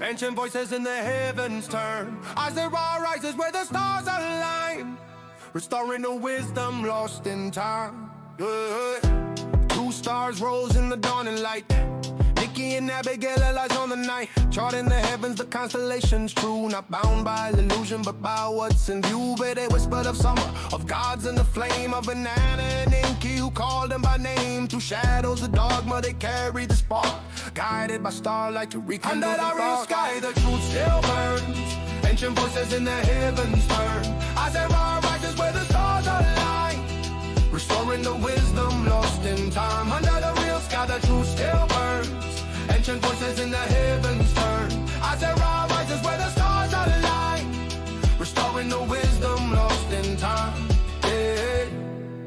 Ancient voices in the heavens turn as the raw rises where the stars align, restoring the wisdom lost in time. Two stars rose in the dawning light. Nikki and Abigail lies on the night, charting the heavens, the constellations true, not bound by illusion but by what's in view. But they whispered of summer, of gods in the flame, of an Anna and Enki who called them by name. Through shadows of dogma they carried the spark, guided by starlight to rekindle the dark. Under the real sky the truth still burns. Ancient voices in the heavens turn as their rises where the stars align, restoring the wisdom lost in time. Under the real sky the truth still burns. Ancient voices in the heavens turn as their rises where the stars align, restoring the wisdom lost in time. Yeah.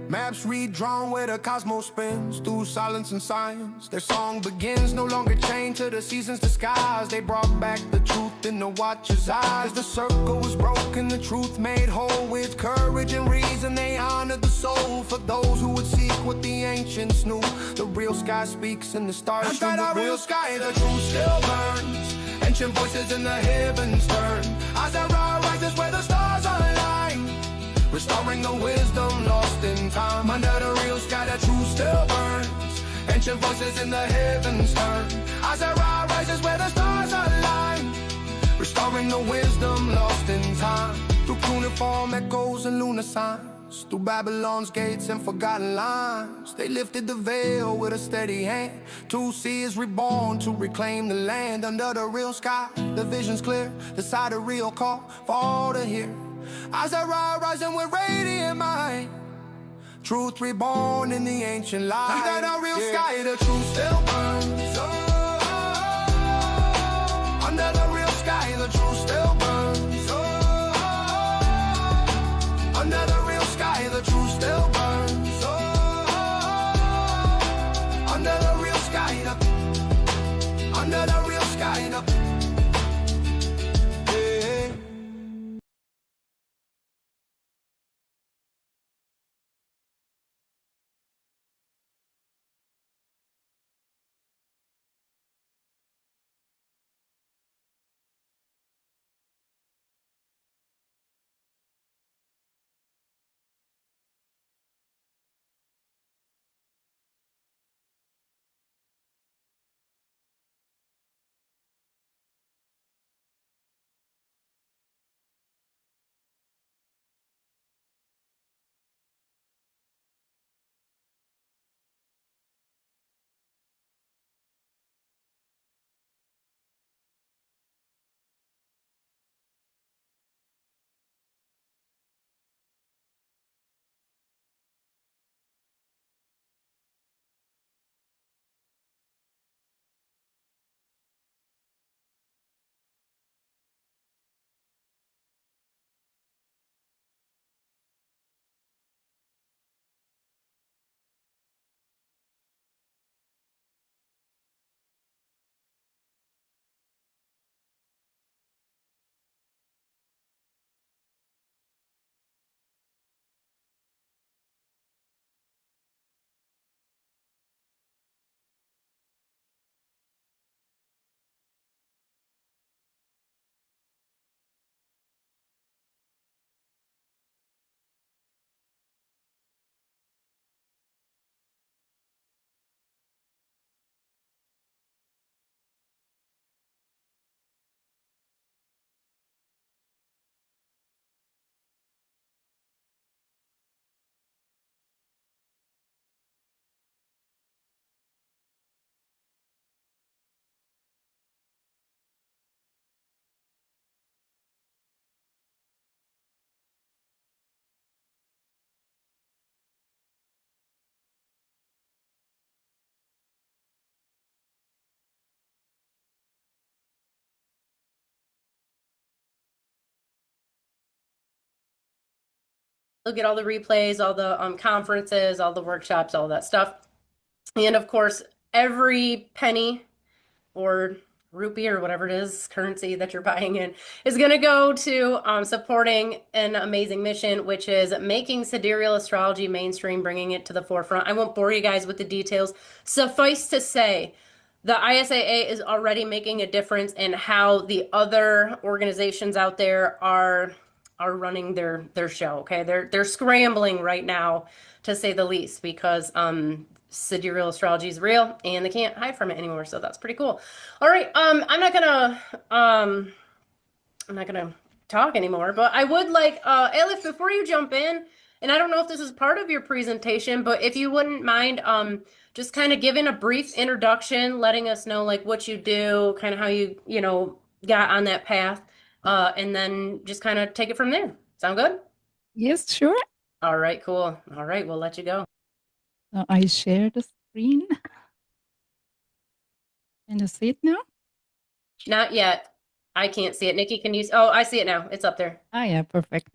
Maps redrawn where the cosmos spins through silence and science. Their song begins, no longer chained to the seasons' disguise. They brought back the truth in the watcher's eyes. The circle was broken, the truth made whole. With courage and reason they honored the soul. For those who would seek what the ancients knew, the real sky speaks and the stars shine. Under the real sky the truth still burns. Ancient voices in the heavens turn as their rises where the stars align, restoring the wisdom lost in time. Under the real sky the truth still burns. Ancient voices in the heavens turn as their rises where the stars align, restoring the wisdom lost in time. Through cuneiform echoes and lunar signs, through Babylon's gates and forgotten lines, they lifted the veil with a steady hand. To see is reborn to reclaim the land. Under the real sky the vision's clear, the sidereal call for all to hear. As I rising with radiant mind, truth reborn in the ancient light. Under the real sky the truth still burns. Under the real sky the truth still burns. Under the real sky the truth still burns. Under the real sky under the real sky Look at all the replays, all the conferences, all the workshops, all that stuff. And of course, every penny or rupee or whatever it is, currency that you're buying in, is going to go to supporting an amazing mission, which is making sidereal astrology mainstream, bringing it to the forefront. I won't bore you guys with the details. Suffice to say, the ISAA is already making a difference in how the other organizations out there are running their show. Okay, they're scrambling right now, to say the least, because sidereal astrology is real and they can't hide from it anymore. So that's pretty cool. All right, I'm not gonna talk anymore, but I would like, Elif, before you jump in, and I don't know if this is part of your presentation, but if you wouldn't mind, just kind of giving a brief introduction, letting us know like what you do, kind of how you know, got on that path, and then just kind of take it from there. Sound good? Yes, sure. All right, cool. All right, we'll let you go. I share the screen. Can you see it now? Not yet. I can't see it. Nikki, can you? Oh, I see it now. It's up there. Ah, yeah, perfect.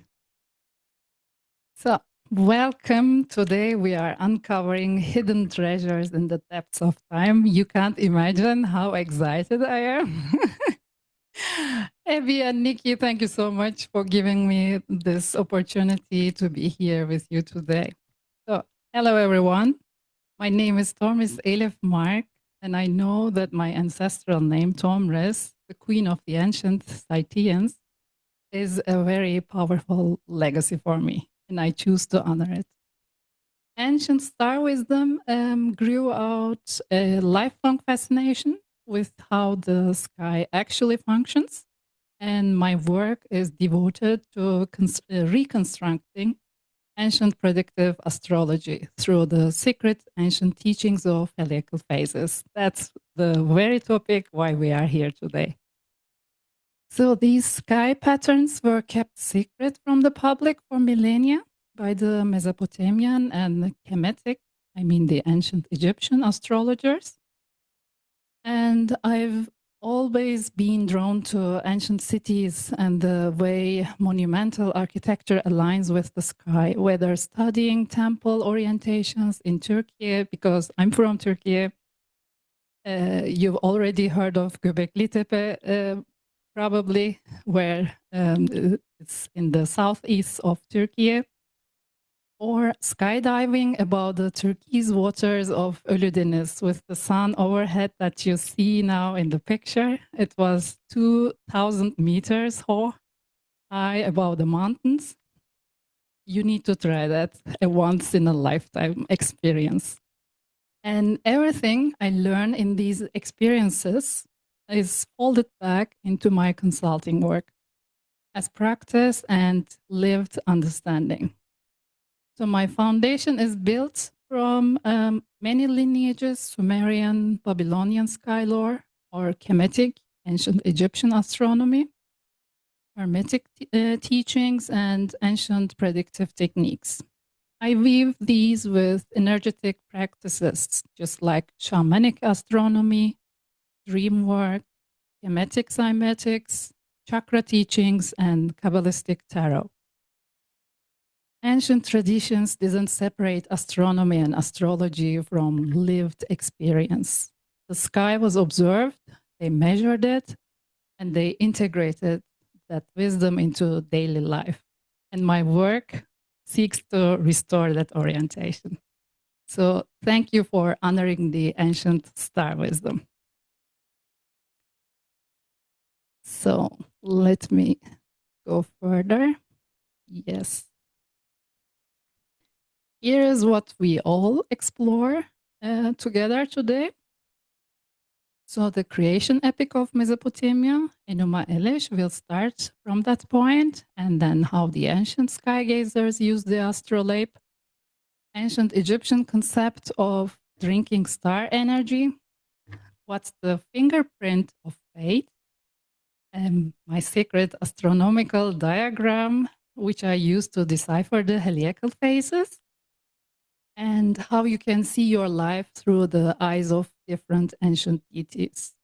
So, welcome. Today we are uncovering hidden treasures in the depths of time. You can't imagine how excited I am. Abby and Nikki, thank you so much for giving me this opportunity to be here with you today. So, hello everyone. My name is Elif Mark, and I know that my ancestral name, Tomris, the queen of the ancient Scythians, is a very powerful legacy for me, and I choose to honor it. Ancient star wisdom grew out a lifelong fascination with how the sky actually functions, and my work is devoted to reconstructing ancient predictive astrology through the secret ancient teachings of heliacal phases. That's the very topic why we are here today. So these sky patterns were kept secret from the public for millennia by the Mesopotamian and Kemetic, I mean the ancient Egyptian astrologers. And I've always been drawn to ancient cities and the way monumental architecture aligns with the sky, whether studying temple orientations in Turkey, because I'm from Turkey. You've already heard of Göbekli Tepe, probably, where it's in the southeast of Turkey, or skydiving above the turquoise waters of Ölüdeniz with the sun overhead that you see now in the picture. It was 2,000 meters high above the mountains. You need to try that, a once in a lifetime experience. And everything I learn in these experiences is folded back into my consulting work as practice and lived understanding. So my foundation is built from many lineages: Sumerian, Babylonian sky lore, or Kemetic, ancient Egyptian astronomy, Hermetic teachings, and ancient predictive techniques. I weave these with energetic practices, just like shamanic astronomy, dream work, Kemetic cymatics, chakra teachings, and Kabbalistic tarot. Ancient traditions didn't separate astronomy and astrology from lived experience. The sky was observed, they measured it, and they integrated that wisdom into daily life. And my work seeks to restore that orientation. So thank you for honoring the ancient star wisdom. So let me go further. Yes. Here is what we all explore together today. So the creation epic of Mesopotamia, Enuma Elish, will start from that point, and then how the ancient sky gazers used the astrolabe, ancient Egyptian concept of drinking star energy, what's the fingerprint of fate, my secret astronomical diagram, which I use to decipher the heliacal phases, and how you can see your life through the eyes of different ancient deities.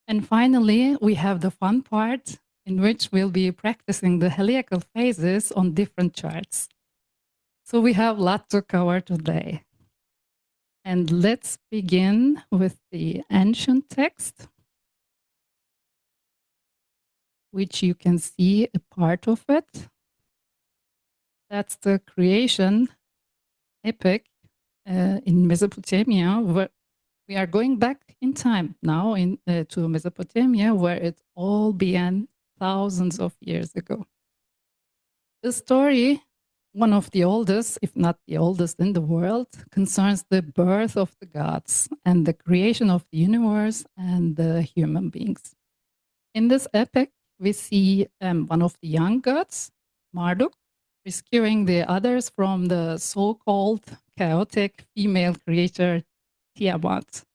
And finally, we have the fun part in which we'll be practicing the heliacal phases on different charts. So we have a lot to cover today. And let's begin with the ancient text, which you can see a part of it. That's the creation epic in Mesopotamia, We are going back in time now to Mesopotamia, where it all began thousands of years ago. The story, one of the oldest, if not the oldest in the world, concerns the birth of the gods and the creation of the universe and the human beings. In this epic, we see one of the young gods, Marduk, rescuing the others from the so-called chaotic female creature, Tiamat.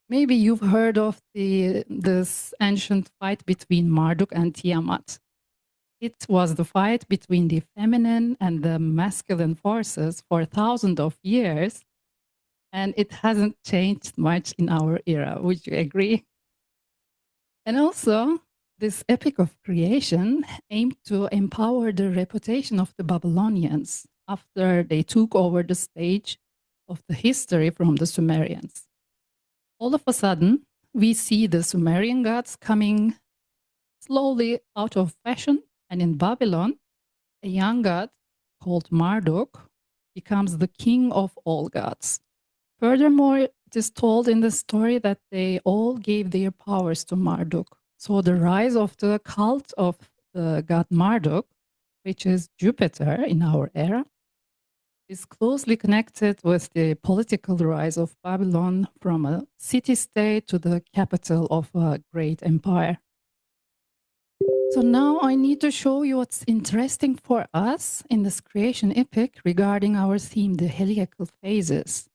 Maybe you've heard of this ancient fight between Marduk and Tiamat. It was the fight between the feminine and the masculine forces for thousands of years, and it hasn't changed much in our era. Would you agree? And also, this epic of creation aimed to empower the reputation of the Babylonians after they took over the stage of the history from the Sumerians. All of a sudden, we see the Sumerian gods coming slowly out of fashion, and in Babylon, a young god called Marduk becomes the king of all gods. Furthermore, it is told in the story that they all gave their powers to Marduk. So the rise of the cult of the god Marduk, which is Jupiter in our era, is closely connected with the political rise of Babylon from a city-state to the capital of a great empire. So now I need to show you what's interesting for us in this creation epic regarding our theme, the heliacal phases.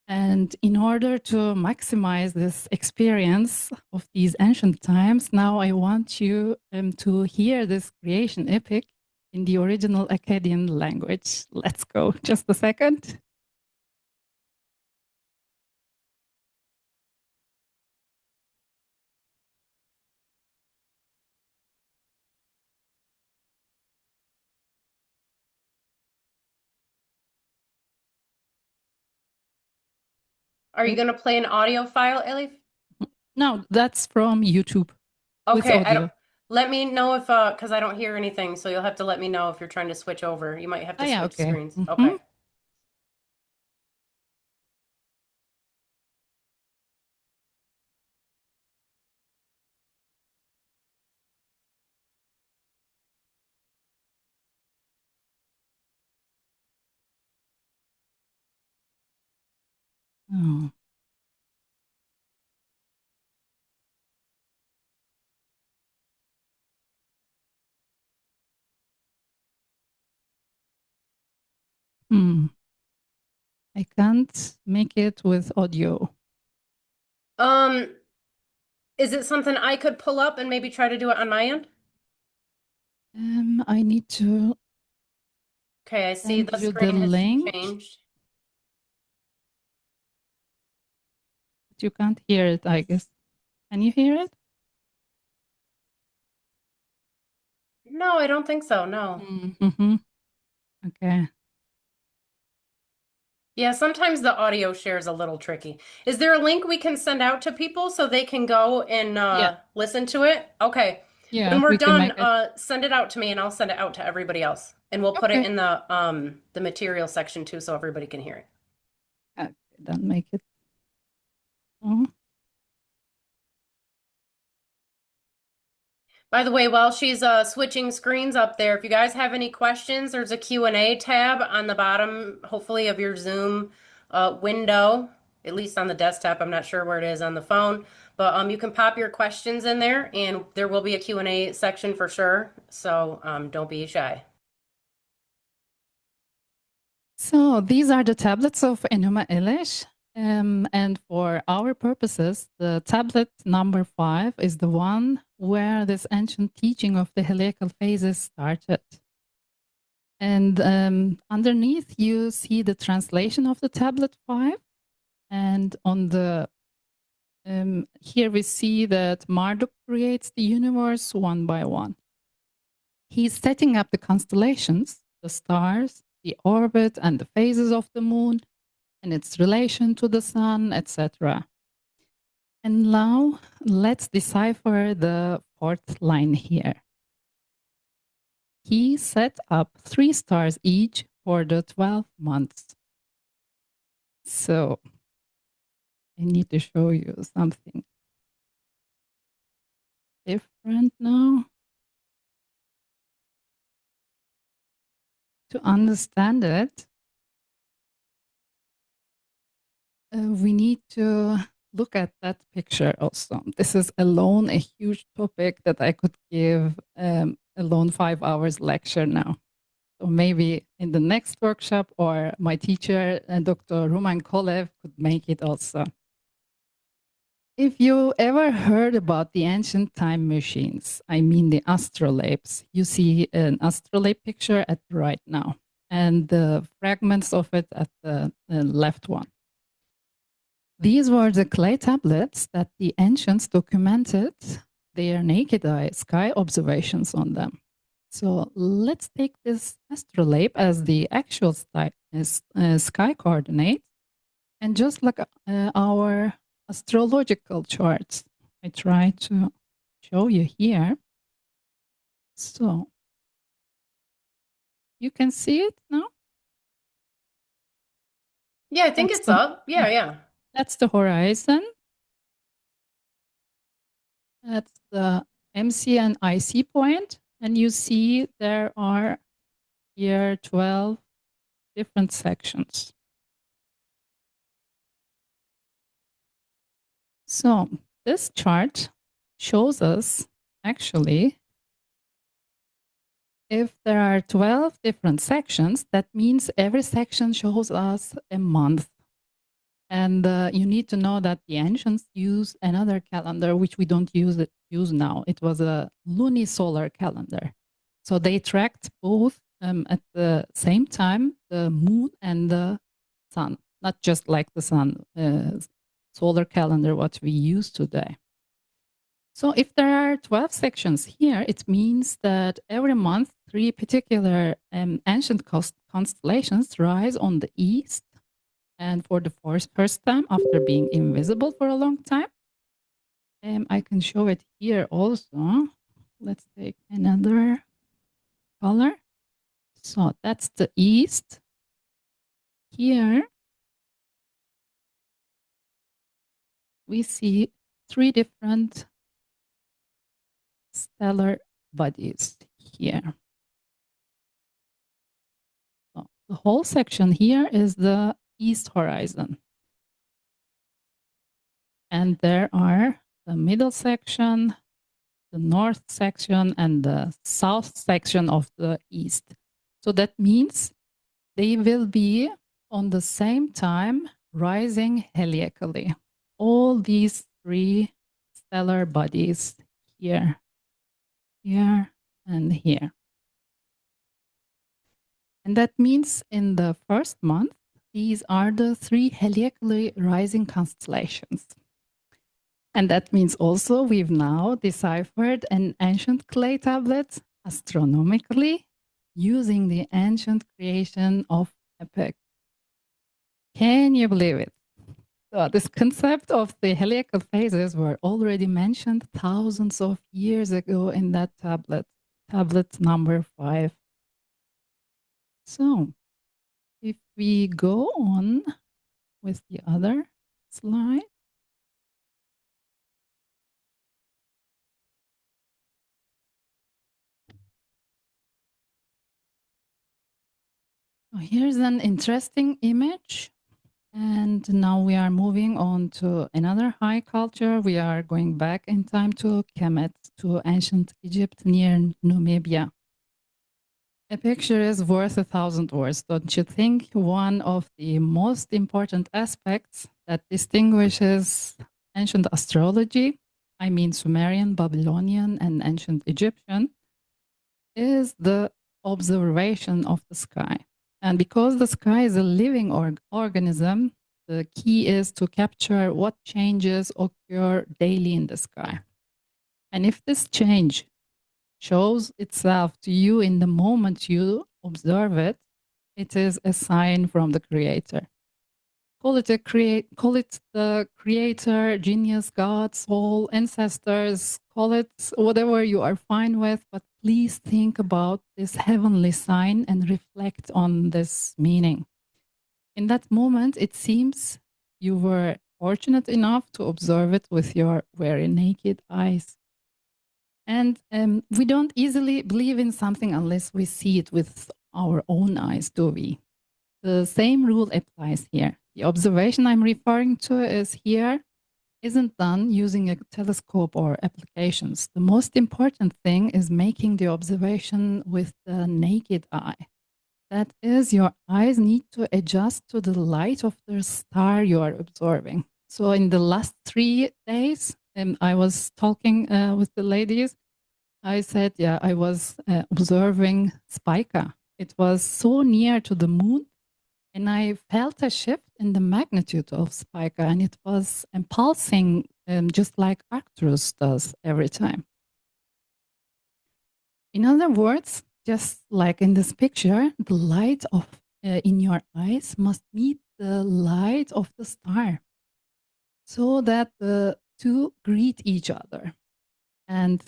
And in order to maximize this experience of these ancient times, now I want you to hear this creation epic in the original Akkadian language. Let's go. Just a second. Are you going to play an audio file, Elif? No, that's from YouTube with Okay, audio. let me know if because I don't hear anything, so you'll have to let me know if you're trying to switch over. You might have to switch okay. screens. Mm-hmm. Okay. Oh. I can't make it with audio. Is it something I could pull up and maybe try to do it on my end? I need to Okay, I see send the you the screen has link. changed. But you can't hear it, I guess. Can you hear it? No, I don't think so. No. Mm-hmm. Okay. Yeah, sometimes the audio share is a little tricky. Is there a link we can send out to people so they can go and Yeah. listen to it? Okay. Yeah, When we're we can done, make it. send it out to me and I'll send it out to everybody else. And we'll put it in the material section too so everybody can hear it. Okay, then make it. Oh. By the way, while she's switching screens up there, if you guys have any questions, there's a Q&A tab on the bottom, hopefully, of your Zoom window, at least on the desktop. I'm not sure where it is on the phone, but you can pop your questions in there, and there will be a Q&A section for sure. So don't be shy. So these are the tablets of Enuma Elish. And for our purposes, the tablet number 5 is the one where this ancient teaching of the heliacal phases started. And underneath, you see the translation of the tablet 5. And on the here we see that Marduk creates the universe one by one. He's setting up the constellations, the stars, the orbit, and the phases of the moon, and its relation to the sun, etc. And now let's decipher the 4th line here. He set up 3 stars each for the 12 months. So I need to show you something different now. To understand it, we need to look at that picture also. This is alone a huge topic that I could give alone 5 hours lecture now. So maybe in the next workshop, or my teacher, Dr. Roman Kolev, could make it also. If you ever heard about the ancient time machines, I mean the astrolabes, you see an astrolabe picture at the right now, and the fragments of it at the left one. These were the clay tablets that the ancients documented their naked eye sky observations on them. So let's take this astrolabe as the actual sky coordinate, and just like our astrological charts, I try to show you here. So you can see it now? Yeah, I think it's up. Yeah. That's the horizon. That's the MC and IC point. And you see there are here 12 different sections. So this chart shows us actually if there are 12 different sections, that means every section shows us a month. And you need to know that the ancients used another calendar, which we don't use now. It was a lunisolar calendar. So they tracked both at the same time, the moon and the sun, not just like the sun solar calendar, what we use today. So if there are 12 sections here, it means that every month, 3 particular ancient constellations rise on the east. And for the first time, after being invisible for a long time, I can show it here also. Let's take another color. So that's the east. Here, we see 3 different stellar bodies here. So the whole section here is the east horizon. And there are the middle section, the north section, and the south section of the east. So that means they will be on the same time rising heliacally. All these 3 stellar bodies here, here, and here. And that means in the first month, these are the 3 heliacally rising constellations. And that means also we've now deciphered an ancient clay tablet astronomically using the ancient creation of epoch. Can you believe it? So this concept of the heliacal phases were already mentioned thousands of years ago in that tablet number 5. So if we go on with the other slide. Here's an interesting image. And now we are moving on to another high culture. We are going back in time to Kemet, to ancient Egypt near Namibia. A picture is worth 1,000 words, don't you think? One of the most important aspects that distinguishes ancient astrology, I mean Sumerian, Babylonian, and ancient Egyptian, is the observation of the sky. And because the sky is a living organism, the key is to capture what changes occur daily in the sky. And if this change shows itself to you in the moment you observe it, it is a sign from the creator. Call it the creator, genius, God, soul, ancestors, call it whatever you are fine with, but please think about this heavenly sign and reflect on this meaning. In that moment, it seems you were fortunate enough to observe it with your very naked eyes. And we don't easily believe in something unless we see it with our own eyes, do we? The same rule applies here. The observation I'm referring to is here isn't done using a telescope or applications. The most important thing is making the observation with the naked eye. That is, your eyes need to adjust to the light of the star you are observing. So in the last 3 days, I was talking with the ladies. I said, yeah, I was observing Spica. It was so near to the moon, and I felt a shift in the magnitude of Spica, and it was impulsing just like Arcturus does every time. In other words, just like in this picture, the light of in your eyes must meet the light of the star so that the two greet each other. And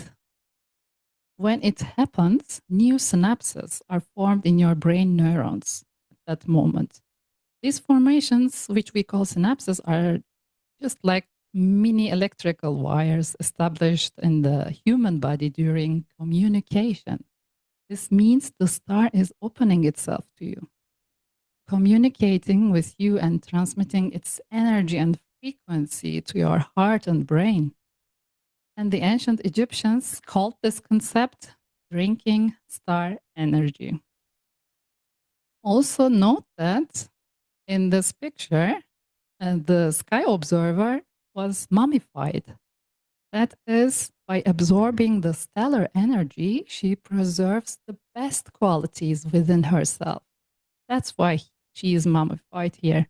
when it happens, new synapses are formed in your brain neurons at that moment. These formations, which we call synapses, are just like mini electrical wires established in the human body during communication. This means the star is opening itself to you, communicating with you and transmitting its energy and frequency to your heart and brain. And the ancient Egyptians called this concept drinking star energy. Also note that in this picture, the sky observer was mummified. That is, by absorbing the stellar energy, she preserves the best qualities within herself. That's why she is mummified here.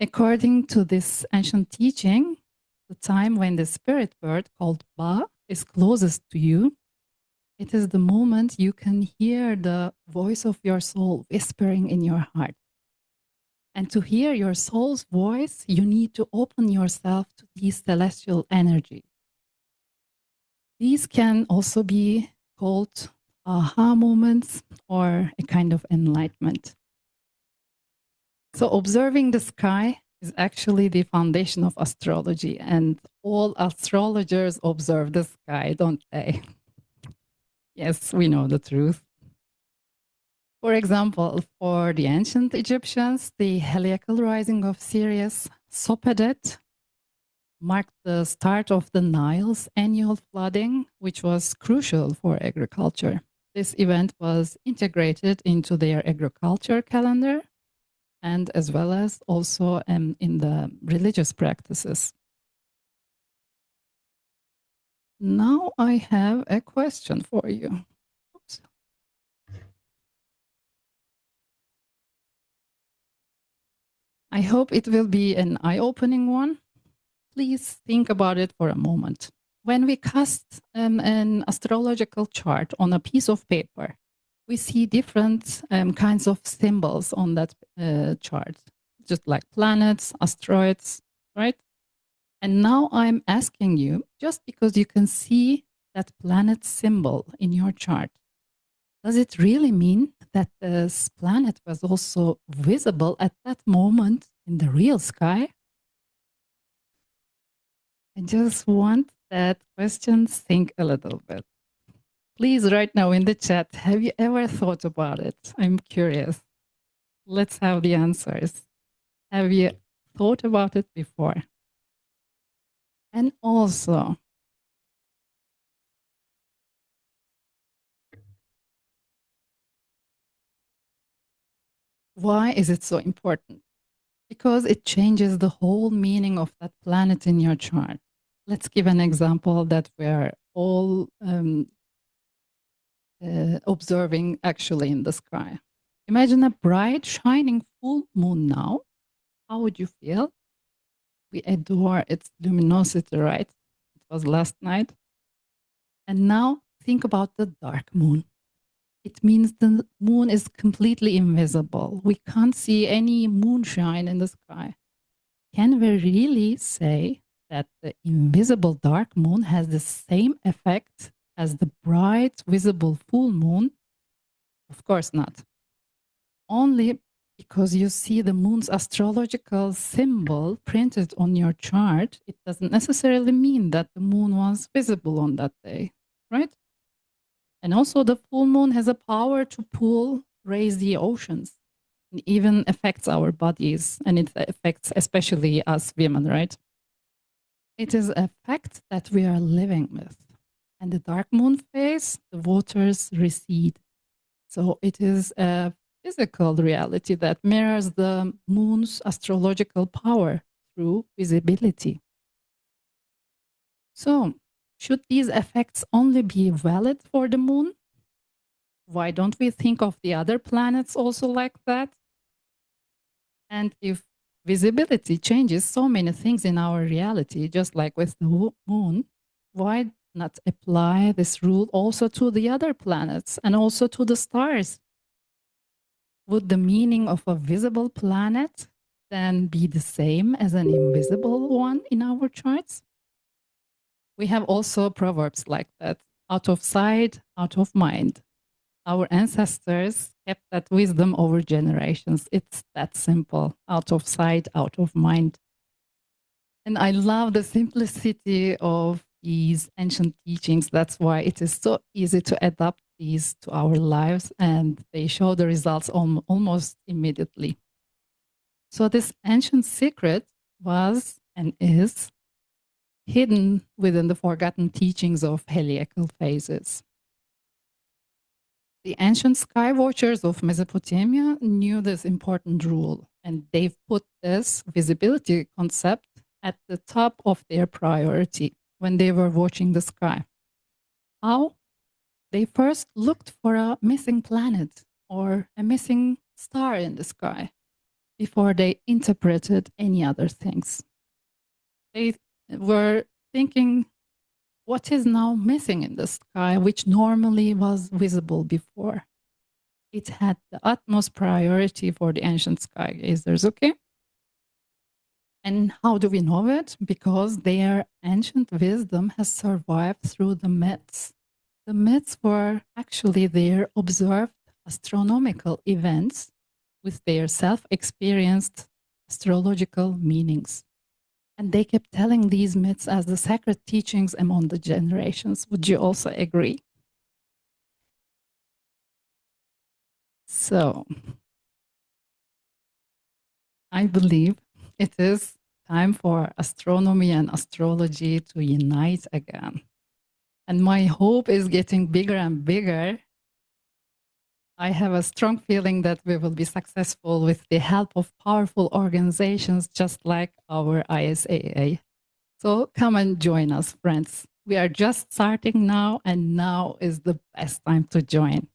According to this ancient teaching, the time when the spirit bird called Ba is closest to you, it is the moment you can hear the voice of your soul whispering in your heart. And to hear your soul's voice, you need to open yourself to these celestial energy. These can also be called aha moments or a kind of enlightenment. So observing the sky is actually the foundation of astrology, and all astrologers observe the sky, don't they? Yes, we know the truth. For example, for the ancient Egyptians, the heliacal rising of Sirius Sopedet marked the start of the Nile's annual flooding, which was crucial for agriculture. This event was integrated into their agriculture calendar and as well as also in the religious practices. Now I have a question for you. Oops. I hope it will be an eye-opening one. Please think about it for a moment. When we cast an astrological chart on a piece of paper, we see different kinds of symbols on that chart, just like planets, asteroids, right? And now I'm asking you, just because you can see that planet symbol in your chart, does it really mean that this planet was also visible at that moment in the real sky? I just want that question to think a little bit. Please, right now in the chat, have you ever thought about it? I'm curious. Let's have the answers. Have you thought about it before? And also, why is it so important? Because it changes the whole meaning of that planet in your chart. Let's give an example that we're all observing actually in the sky. Imagine a bright, shining full moon now. How would you feel? We adore its luminosity, right? It was last night. And now think about the dark moon. It means the moon is completely invisible. We can't see any moonshine in the sky. Can we really say that the invisible dark moon has the same effect as the bright, visible full moon? Of course not. Only because you see the moon's astrological symbol printed on your chart, it doesn't necessarily mean that the moon was visible on that day, right? And also the full moon has a power to pull, raise the oceans. It even affects our bodies, and it affects especially us women, right? It is a fact that we are living with. And the dark moon phase, the waters recede. So it is a physical reality that mirrors the moon's astrological power through visibility. So, should these effects only be valid for the moon? Why don't we think of the other planets also like that? And if visibility changes so many things in our reality, just like with the moon, why not apply this rule also to the other planets and also to the stars? Would the meaning of a visible planet then be the same as an invisible one in our charts? We have also proverbs like that: out of sight, out of mind. Our ancestors kept that wisdom over generations. It's that simple: out of sight, out of mind. And I love the simplicity of these ancient teachings. That's why it is so easy to adapt these to our lives, and they show the results almost immediately. So this ancient secret was and is hidden within the forgotten teachings of heliacal phases. The ancient sky watchers of Mesopotamia knew this important rule, and they've put this visibility concept at the top of their priority when they were watching the sky. How? They first looked for a missing planet or a missing star in the sky before they interpreted any other things. They were thinking, what is now missing in the sky, which normally was visible before? It had the utmost priority for the ancient sky gazers, okay? And how do we know it? Because their ancient wisdom has survived through the myths. The myths were actually their observed astronomical events with their self-experienced astrological meanings. And they kept telling these myths as the sacred teachings among the generations. Would you also agree? So, I believe it is time for astronomy and astrology to unite again. And my hope is getting bigger and bigger. I have a strong feeling that we will be successful with the help of powerful organizations just like our ISAA. So come and join us, friends. We are just starting now, and now is the best time to join.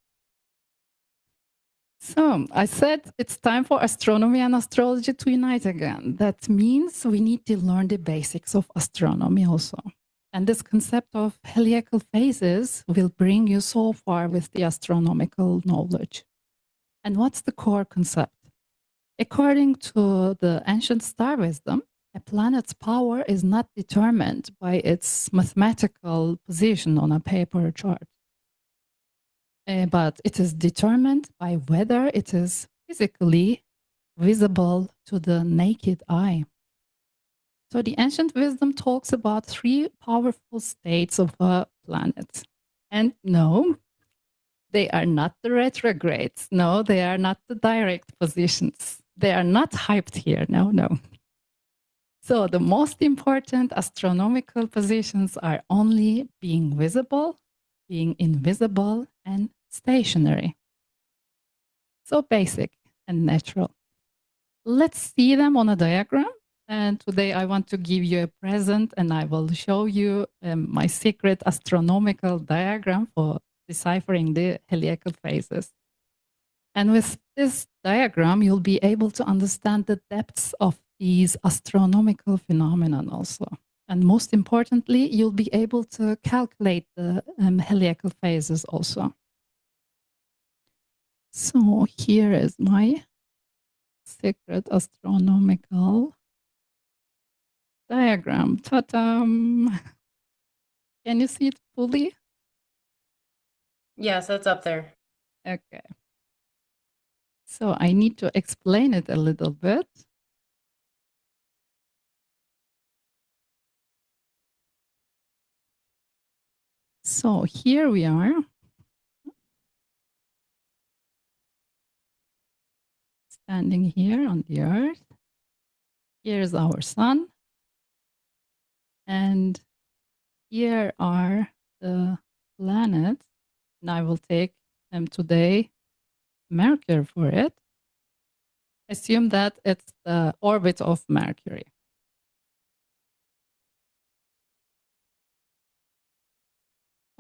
So I said it's time for astronomy and astrology to unite again. That means we need to learn the basics of astronomy also. And this concept of heliacal phases will bring you so far with the astronomical knowledge. And what's the core concept? According to the ancient star wisdom, a planet's power is not determined by its mathematical position on a paper chart, but it is determined by whether it is physically visible to the naked eye. So the ancient wisdom talks about three powerful states of a planet. And no, they are not the retrogrades. No, they are not the direct positions. They are not hyped here. No, no. So the most important astronomical positions are only being visible, being invisible, and stationary. So basic and natural. Let's see them on a diagram. And today I want to give you a present, and I will show you my secret astronomical diagram for deciphering the heliacal phases. And with this diagram, you'll be able to understand the depths of these astronomical phenomena also. And most importantly, you'll be able to calculate the heliacal phases also. So here is my secret astronomical diagram. Ta-dam! Can you see it fully? Yes, that's up there. Okay. So I need to explain it a little bit. So here we are, standing here on the Earth. Here's our sun. And here are the planets. And I will take them today, Mercury for it. Assume that it's the orbit of Mercury.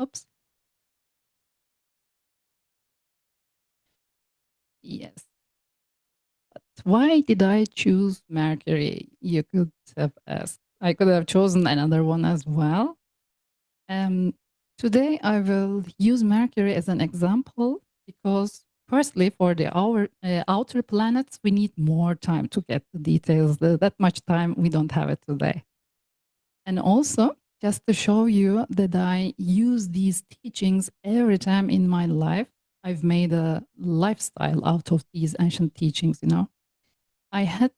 Oops. Yes. But why did I choose Mercury? You could have asked. I could have chosen another one as well. Today I will use Mercury as an example because firstly, for the outer planets, we need more time to get the details. That much time, we don't have it today. And also, just to show you that I use these teachings every time in my life, I've made a lifestyle out of these ancient teachings, you know. I had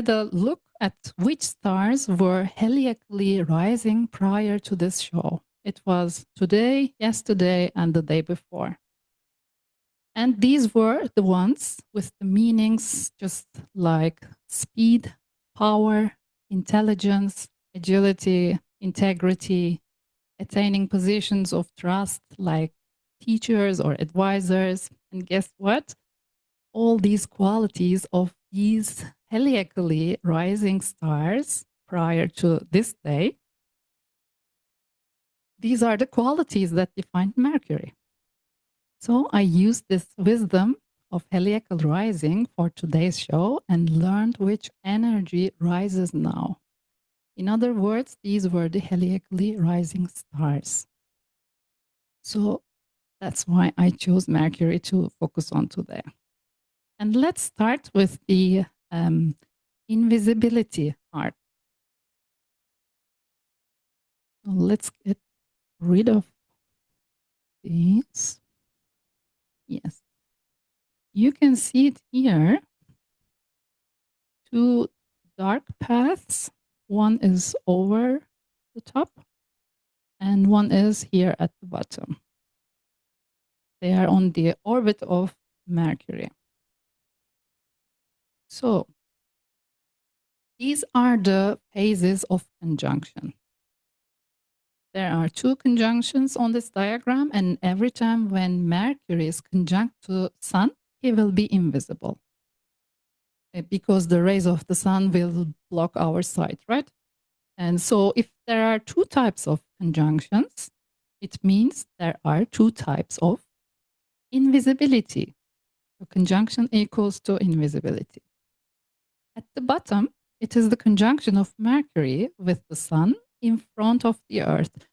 a look at which stars were heliacally rising prior to this show. It was today, yesterday, and the day before. And these were the ones with the meanings just like speed, power, intelligence, agility, integrity, attaining positions of trust like teachers or advisors. And guess what? All these qualities of these heliacally rising stars prior to this day, these are the qualities that define Mercury. So I used this wisdom of heliacal rising for today's show and learned which energy rises now. In other words, these were the heliacally rising stars. So that's why I chose Mercury to focus on today. And let's start with the invisibility part. So let's get rid of these. Yes. You can see it here. Two dark paths. One is over the top and one is here at the bottom. They are on the orbit of Mercury. So these are the phases of conjunction. There are two conjunctions on this diagram, and every time when Mercury is conjunct to Sun, he will be invisible because the rays of the Sun will block our sight, right? And so if there are two types of conjunctions, it means there are two types of invisibility. So conjunction equals to invisibility. At the bottom, it is the conjunction of Mercury with the Sun in front of the Earth.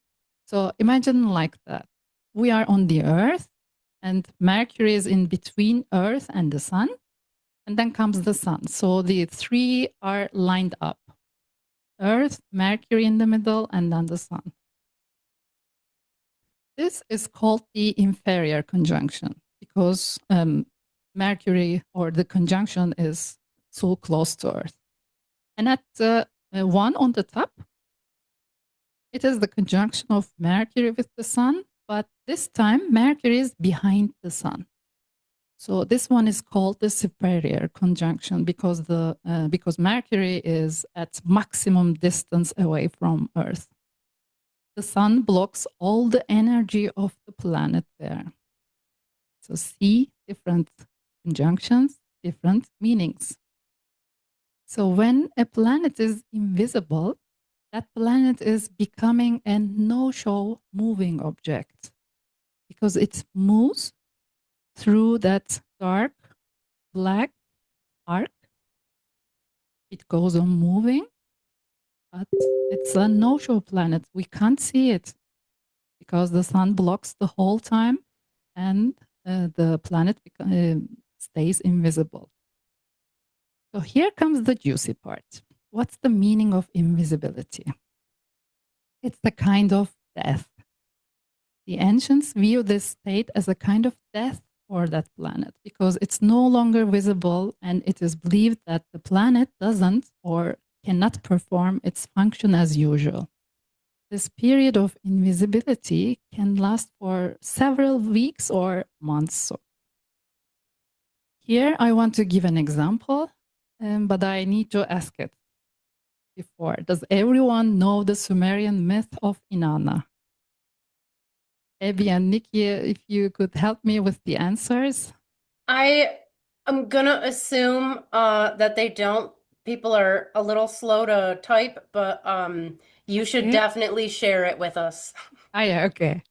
So imagine like that. We are on the Earth and Mercury is in between Earth and the Sun, and then comes the Sun. So the three are lined up. Earth, Mercury in the middle, and then the Sun. This is called the inferior conjunction because Mercury or the conjunction is so close to Earth. And at the one on the top, it is the conjunction of Mercury with the Sun, but this time Mercury is behind the Sun. So this one is called the superior conjunction because Mercury is at maximum distance away from Earth. The Sun blocks all the energy of the planet there. So see, different conjunctions, different meanings. So when a planet is invisible, that planet is becoming a no-show moving object because it moves through that dark black arc. It goes on moving, but it's a no-show planet. We can't see it because the Sun blocks the whole time and the planet stays invisible. So here comes the juicy part. What's the meaning of invisibility? It's the kind of death. The ancients view this state as a kind of death for that planet because it's no longer visible, and it is believed that the planet doesn't or cannot perform its function as usual. This period of invisibility can last for several weeks or months. So here I want to give an example, but I need to ask it before. Does everyone know the Sumerian myth of Inanna? Abby and Nikki, if you could help me with the answers. I am gonna assume that they don't. People are a little slow to type, but you should Okay. definitely share it with us. Ah, yeah, okay.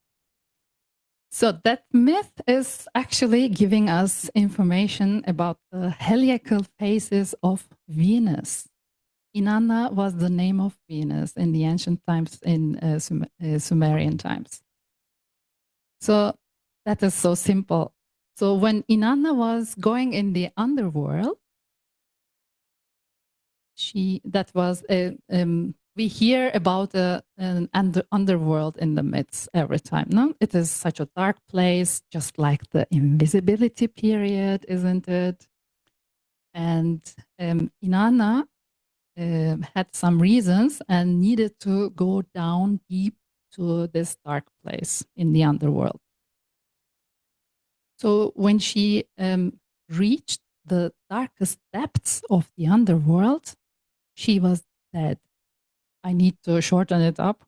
So that myth is actually giving us information about the heliacal phases of Venus. Inanna was the name of Venus in the ancient times, in Sumerian times. So that is so simple. So when Inanna was going in the underworld, we hear about an underworld in the myths every time. No, it is such a dark place, just like the invisibility period, isn't it? And Inanna had some reasons and needed to go down deep to this dark place in the underworld. So when she reached the darkest depths of the underworld, she was dead. I need to shorten it up.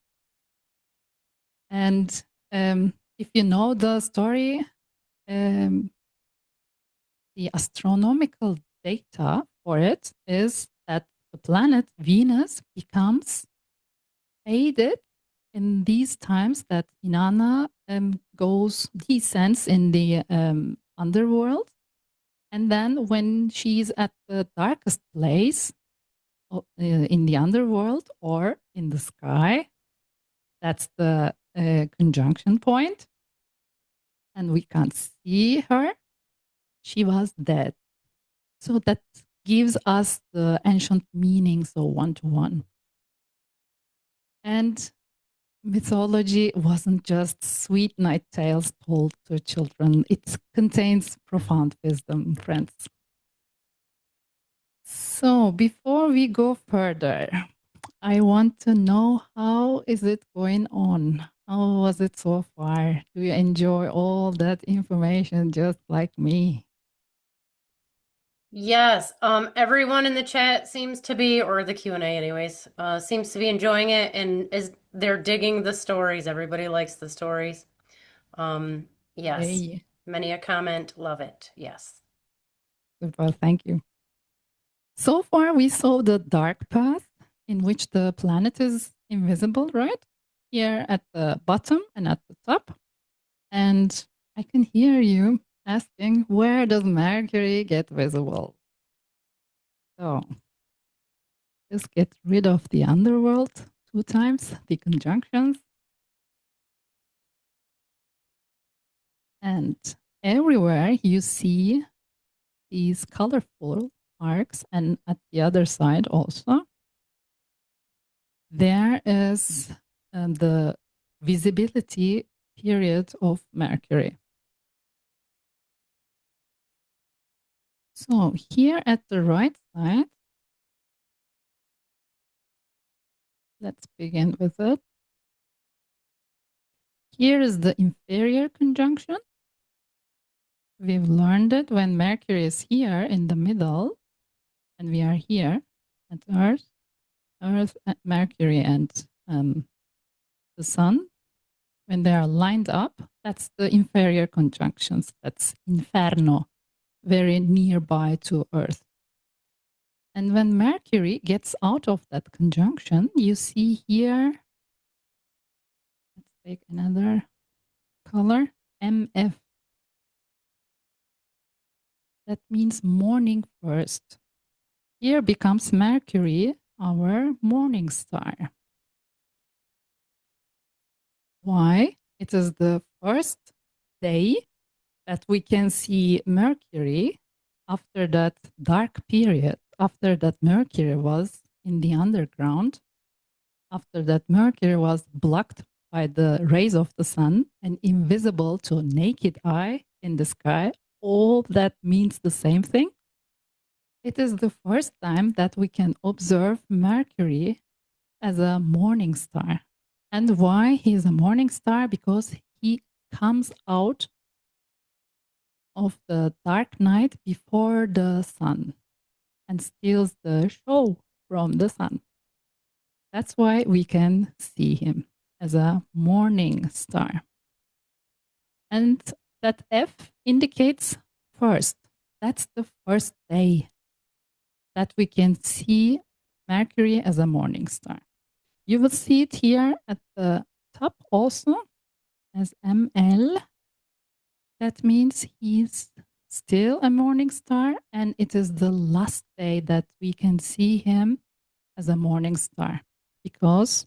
And if you know the story, the astronomical data for it is that the planet Venus becomes faded in these times that Inanna descends in the underworld. And then when she's at the darkest place in the underworld or in the sky, that's the conjunction point, and we can't see her, she was dead. So that gives us the ancient meanings of one-to-one. And mythology wasn't just sweet night tales told to children. It contains profound wisdom, friends. So before we go further, I want to know, how is it going on? How was it so far? Do you enjoy all that information just like me? Yes, everyone in the chat seems to be, or the Q&A anyways, seems to be enjoying it and they're digging the stories. Everybody likes the stories. Yes, Yay. many a comment, love it. Yes. Super, thank you. So far, we saw the dark path in which the planet is invisible, right? Here at the bottom and at the top. And I can hear you asking, where does Mercury get visible? So just get rid of the underworld 2 times, the conjunctions. And everywhere you see these colorful arcs, and at the other side also, there is the visibility period of Mercury. So here at the right side, let's begin with it. Here is the inferior conjunction. We've learned it when Mercury is here in the middle, and we are here at Earth, Mercury, and the Sun. When they are lined up, that's the inferior conjunctions. That's inferno, very nearby to Earth. And when Mercury gets out of that conjunction, you see here, let's take another color, MF. That means morning first. Here becomes Mercury, our morning star. Why? It is the first day that we can see Mercury after that dark period, after that Mercury was in the underground, after that Mercury was blocked by the rays of the sun and invisible to naked eye in the sky, all that means the same thing. It is the first time that we can observe Mercury as a morning star. And why he is a morning star? Because he comes out of the dark night before the sun and steals the show from the sun. That's why we can see him as a morning star. And that F indicates first. That's the first day that we can see Mercury as a morning star. You will see it here at the top also as ML. That means he's still a morning star, and it is the last day that we can see him as a morning star, because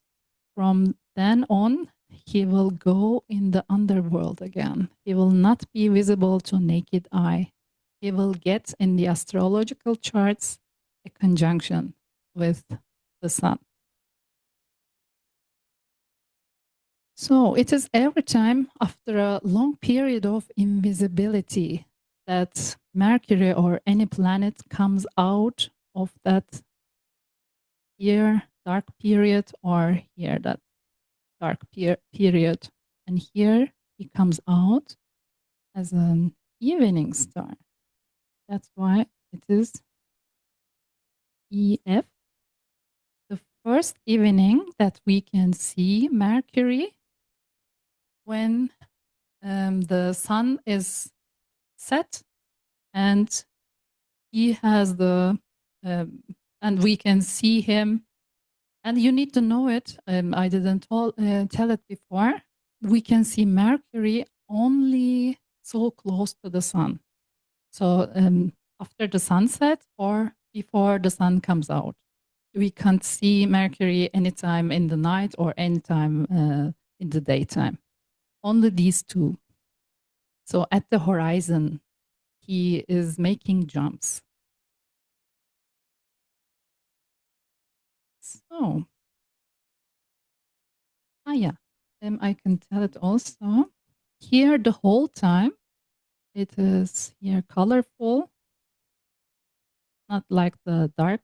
from then on, he will go in the underworld again. He will not be visible to naked eye. He will get in the astrological charts a conjunction with the sun. So it is every time after a long period of invisibility that Mercury or any planet comes out of that here dark period or here that dark period. And here he comes out as an evening star. That's why it is EF. The first evening that we can see Mercury when the sun is set and he has the, and we can see him. And you need to know it. I didn't tell it before. We can see Mercury only so close to the sun. So after the sunset or before the sun comes out. We can't see Mercury anytime in the night or anytime in the daytime. Only these two. So at the horizon, he is making jumps. So, yeah, I can tell it also. Here the whole time, it is here colorful, not like the dark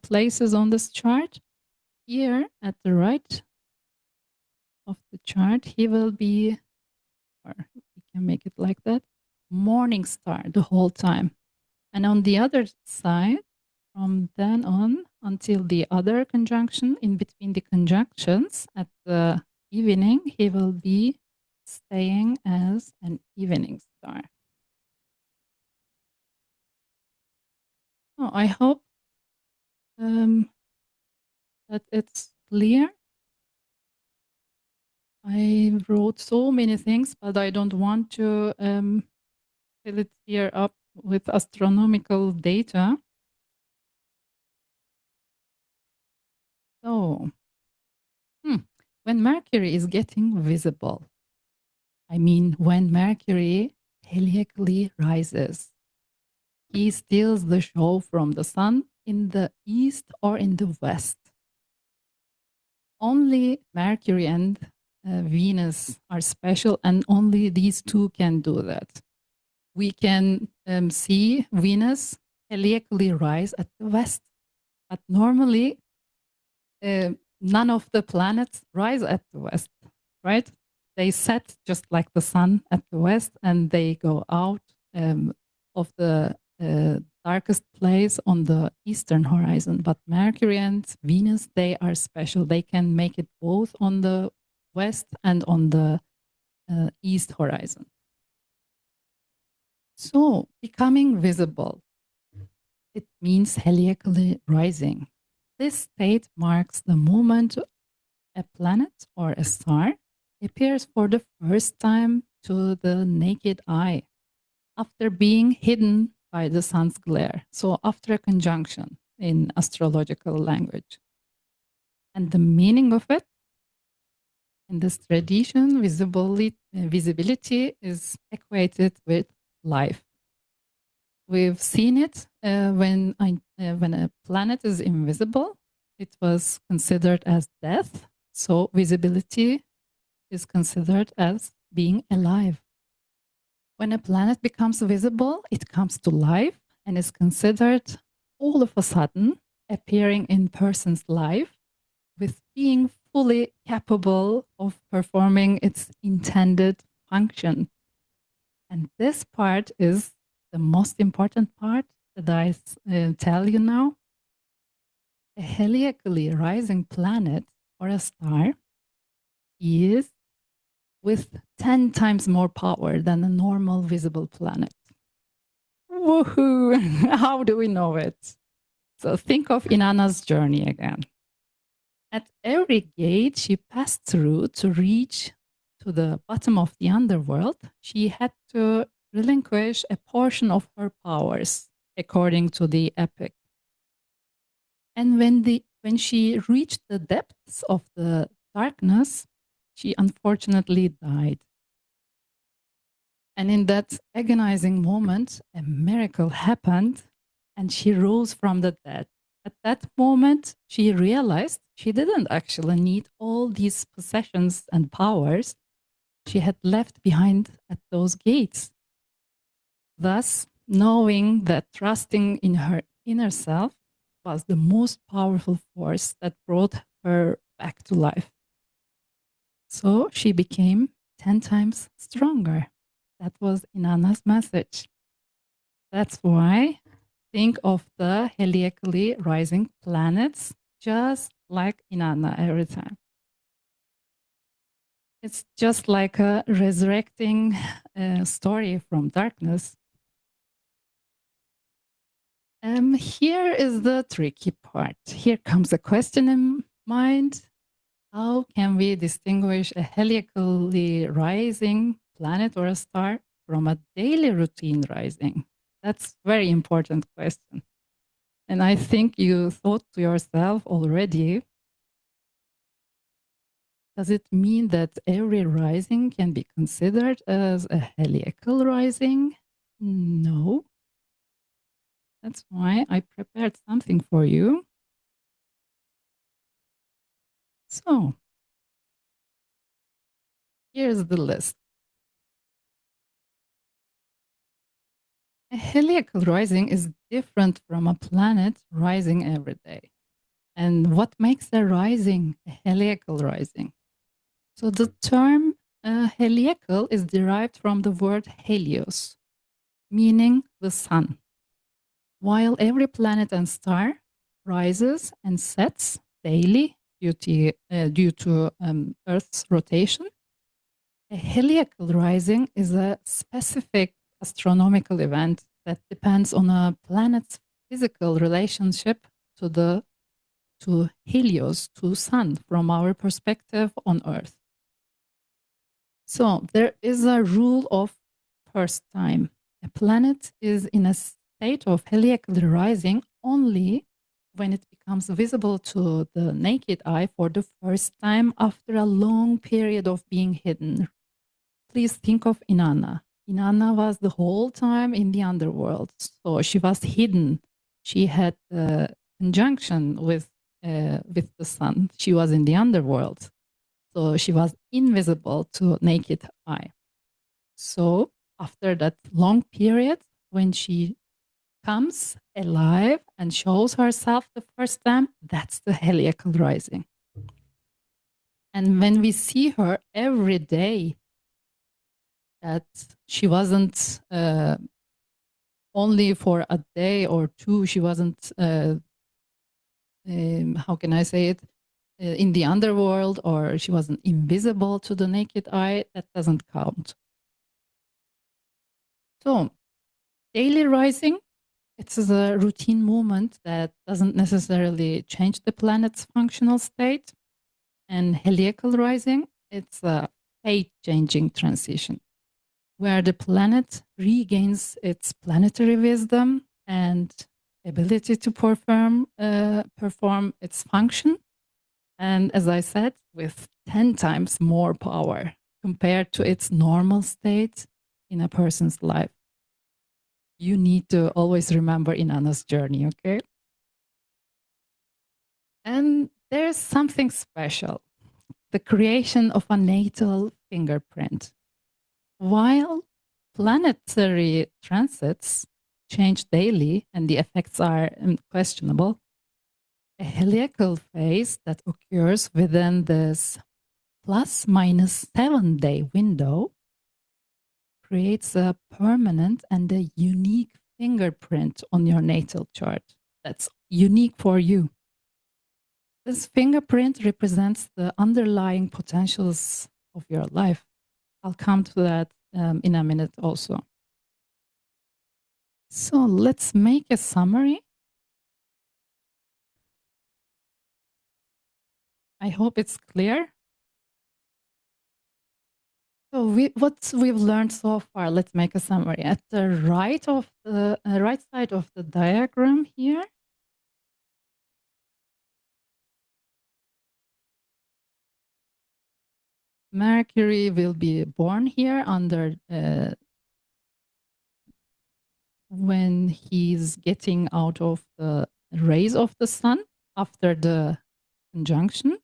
places on this chart. Here at the right of the chart, he will be, or we can make it like that, morning star the whole time. And on the other side, from then on until the other conjunction, in between the conjunctions at the evening, he will be staying as an evening star. Oh, I hope that it's clear. I wrote so many things, but I don't want to fill it here up with astronomical data. So, when Mercury is getting visible, I mean, when Mercury heliacally rises, he steals the show from the sun in the east or in the west. Only Mercury and Venus are special, and only these two can do that. We can see Venus heliacally rise at the west, but normally none of the planets rise at the west, right? They set just like the sun at the west, and they go out of the darkest place on the eastern horizon. But Mercury and Venus, they are special. They can make it both on the west and on the east horizon. So becoming visible, it means heliacally rising. This state marks the moment a planet or a star appears for the first time to the naked eye after being hidden by the sun's glare. So after a conjunction in astrological language. And the meaning of it, in this tradition, visibility is equated with life. We've seen it when a planet is invisible, it was considered as death. So visibility is considered as being alive. When a planet becomes visible, it comes to life and is considered all of a sudden appearing in person's life with being fully capable of performing its intended function. And this part is the most important part that I tell you now. A heliacally rising planet or a star is with 10 times more power than a normal visible planet. Woohoo! How do we know it? So think of Inanna's journey again. At every gate she passed through to reach to the bottom of the underworld, she had to relinquish a portion of her powers, according to the epic. And when she reached the depths of the darkness, she unfortunately died. And in that agonizing moment, a miracle happened and she rose from the dead. At that moment, she realized she didn't actually need all these possessions and powers she had left behind at those gates. Thus, knowing that trusting in her inner self was the most powerful force that brought her back to life. So she became 10 times stronger. That was Inanna's message. That's why think of the heliacally rising planets just like Inanna every time. It's just like a resurrecting story from darkness. Here is the tricky part. Here comes a question in mind. How can we distinguish a heliacally rising planet or a star from a daily routine rising? That's a very important question. And I think you thought to yourself already, does it mean that every rising can be considered as a heliacal rising? No. That's why I prepared something for you. So, here's the list. A heliacal rising is different from a planet rising every day. And what makes a rising a heliacal rising? So the term heliacal is derived from the word helios, meaning the sun. While every planet and star rises and sets daily due to Earth's rotation, a heliacal rising is a specific astronomical event that depends on a planet's physical relationship to Helios, to sun, from our perspective on Earth. So there is a rule of first time. A planet is in a state of heliacal rising only when it becomes visible to the naked eye for the first time after a long period of being hidden. Please think of Inanna. Inanna was the whole time in the underworld, so she was hidden. She had a conjunction with the sun. She was in the underworld, so she was invisible to naked eye. So after that long period, when she comes alive and shows herself the first time, that's the heliacal rising. And when we see her every day, that she wasn't only for a day or two, she wasn't, how can I say it, in the underworld, or she wasn't invisible to the naked eye, that doesn't count. So, daily rising, it's a routine movement that doesn't necessarily change the planet's functional state. And heliacal rising, it's a fate-changing transition, where the planet regains its planetary wisdom and ability to perform its function. And as I said, with 10 times more power compared to its normal state in a person's life. You need to always remember Inanna's journey, okay? And there's something special, the creation of a natal fingerprint. While planetary transits change daily and the effects are questionable, a heliacal phase that occurs within this plus minus 7-day window creates a permanent and a unique fingerprint on your natal chart that's unique for you. This fingerprint represents the underlying potentials of your life. I'll come to that in a minute also. So let's make a summary. I hope it's clear. So what we've learned so far, let's make a summary. At the right side of the diagram here, Mercury will be born here under when he's getting out of the rays of the sun after the conjunction,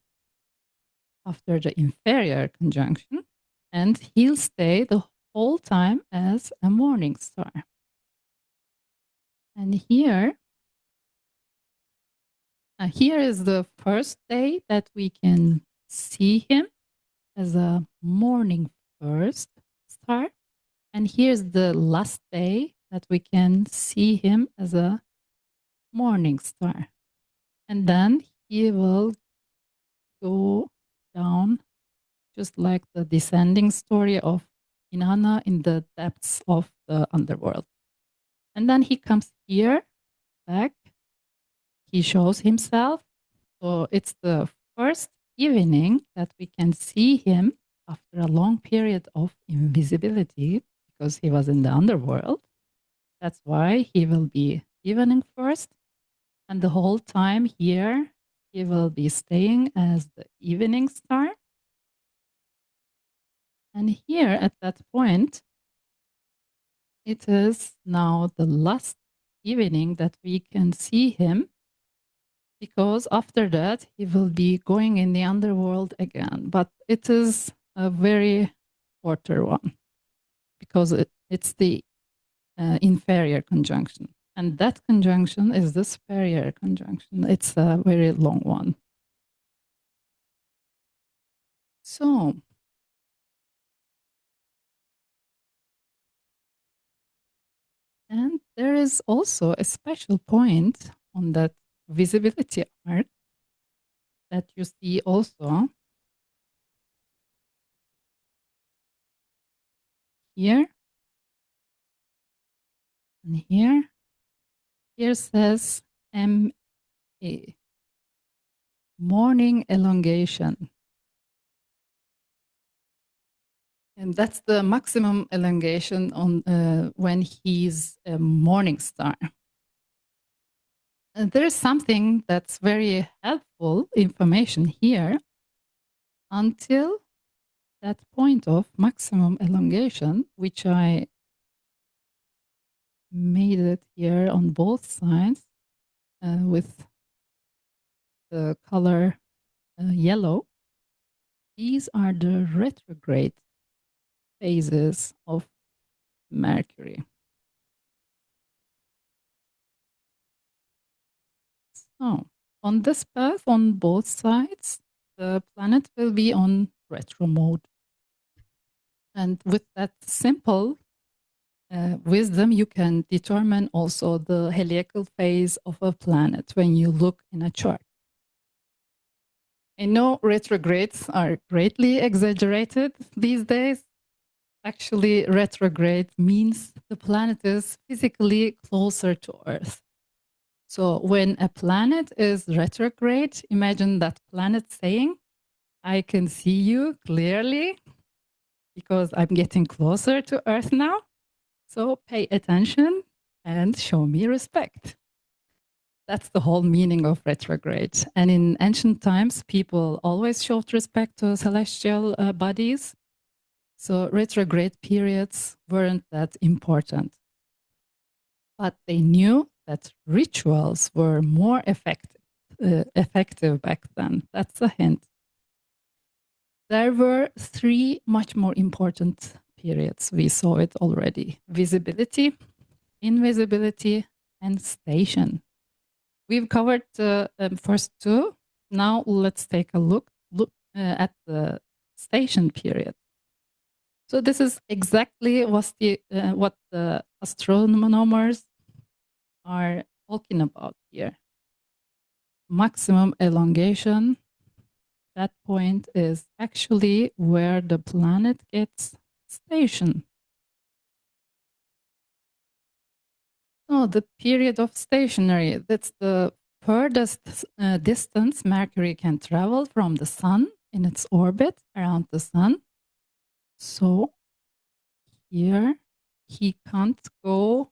after the inferior conjunction, and he'll stay the whole time as a morning star. And here is the first day that we can see him as a morning first star. And here's the last day that we can see him as a morning star. And then he will go down just like the descending story of Inanna in the depths of the underworld. And then he comes here back. He shows himself. So it's the first evening that we can see him after a long period of invisibility because he was in the underworld. That's why he will be evening first. And the whole time here, he will be staying as the evening star. And here at that point, it is now the last evening that we can see him, because after that he will be going in the underworld again. But it is a very shorter one because it's the inferior conjunction. And that conjunction is the superior conjunction. It's a very long one. So, and there is also a special point on that visibility arc that you see also here and here. Here says MA, morning elongation. And that's the maximum elongation on when he's a morning star. And there's something that's very helpful information here until that point of maximum elongation, which I made it here on both sides with the color yellow. These are the retrograde phases of Mercury. So on this path, on both sides, the planet will be on retro mode. And with that simple wisdom, you can determine also the heliacal phase of a planet when you look in a chart. I know retrogrades are greatly exaggerated these days. Actually, retrograde means the planet is physically closer to Earth. So when a planet is retrograde, imagine that planet saying, I can see you clearly because I'm getting closer to Earth now. So pay attention and show me respect. That's the whole meaning of retrograde. And in ancient times, people always showed respect to celestial bodies. So retrograde periods weren't that important. But they knew that rituals were more effective back then. That's a hint. There were three much more important periods. We saw it already. Visibility, invisibility, and station. We've covered the first two. Now let's take a look at the station period. So this is exactly what the astronomers are talking about here. Maximum elongation. That point is actually where the planet gets stationed. So the period of stationary, that's the furthest distance Mercury can travel from the sun in its orbit around the sun. So here he can't go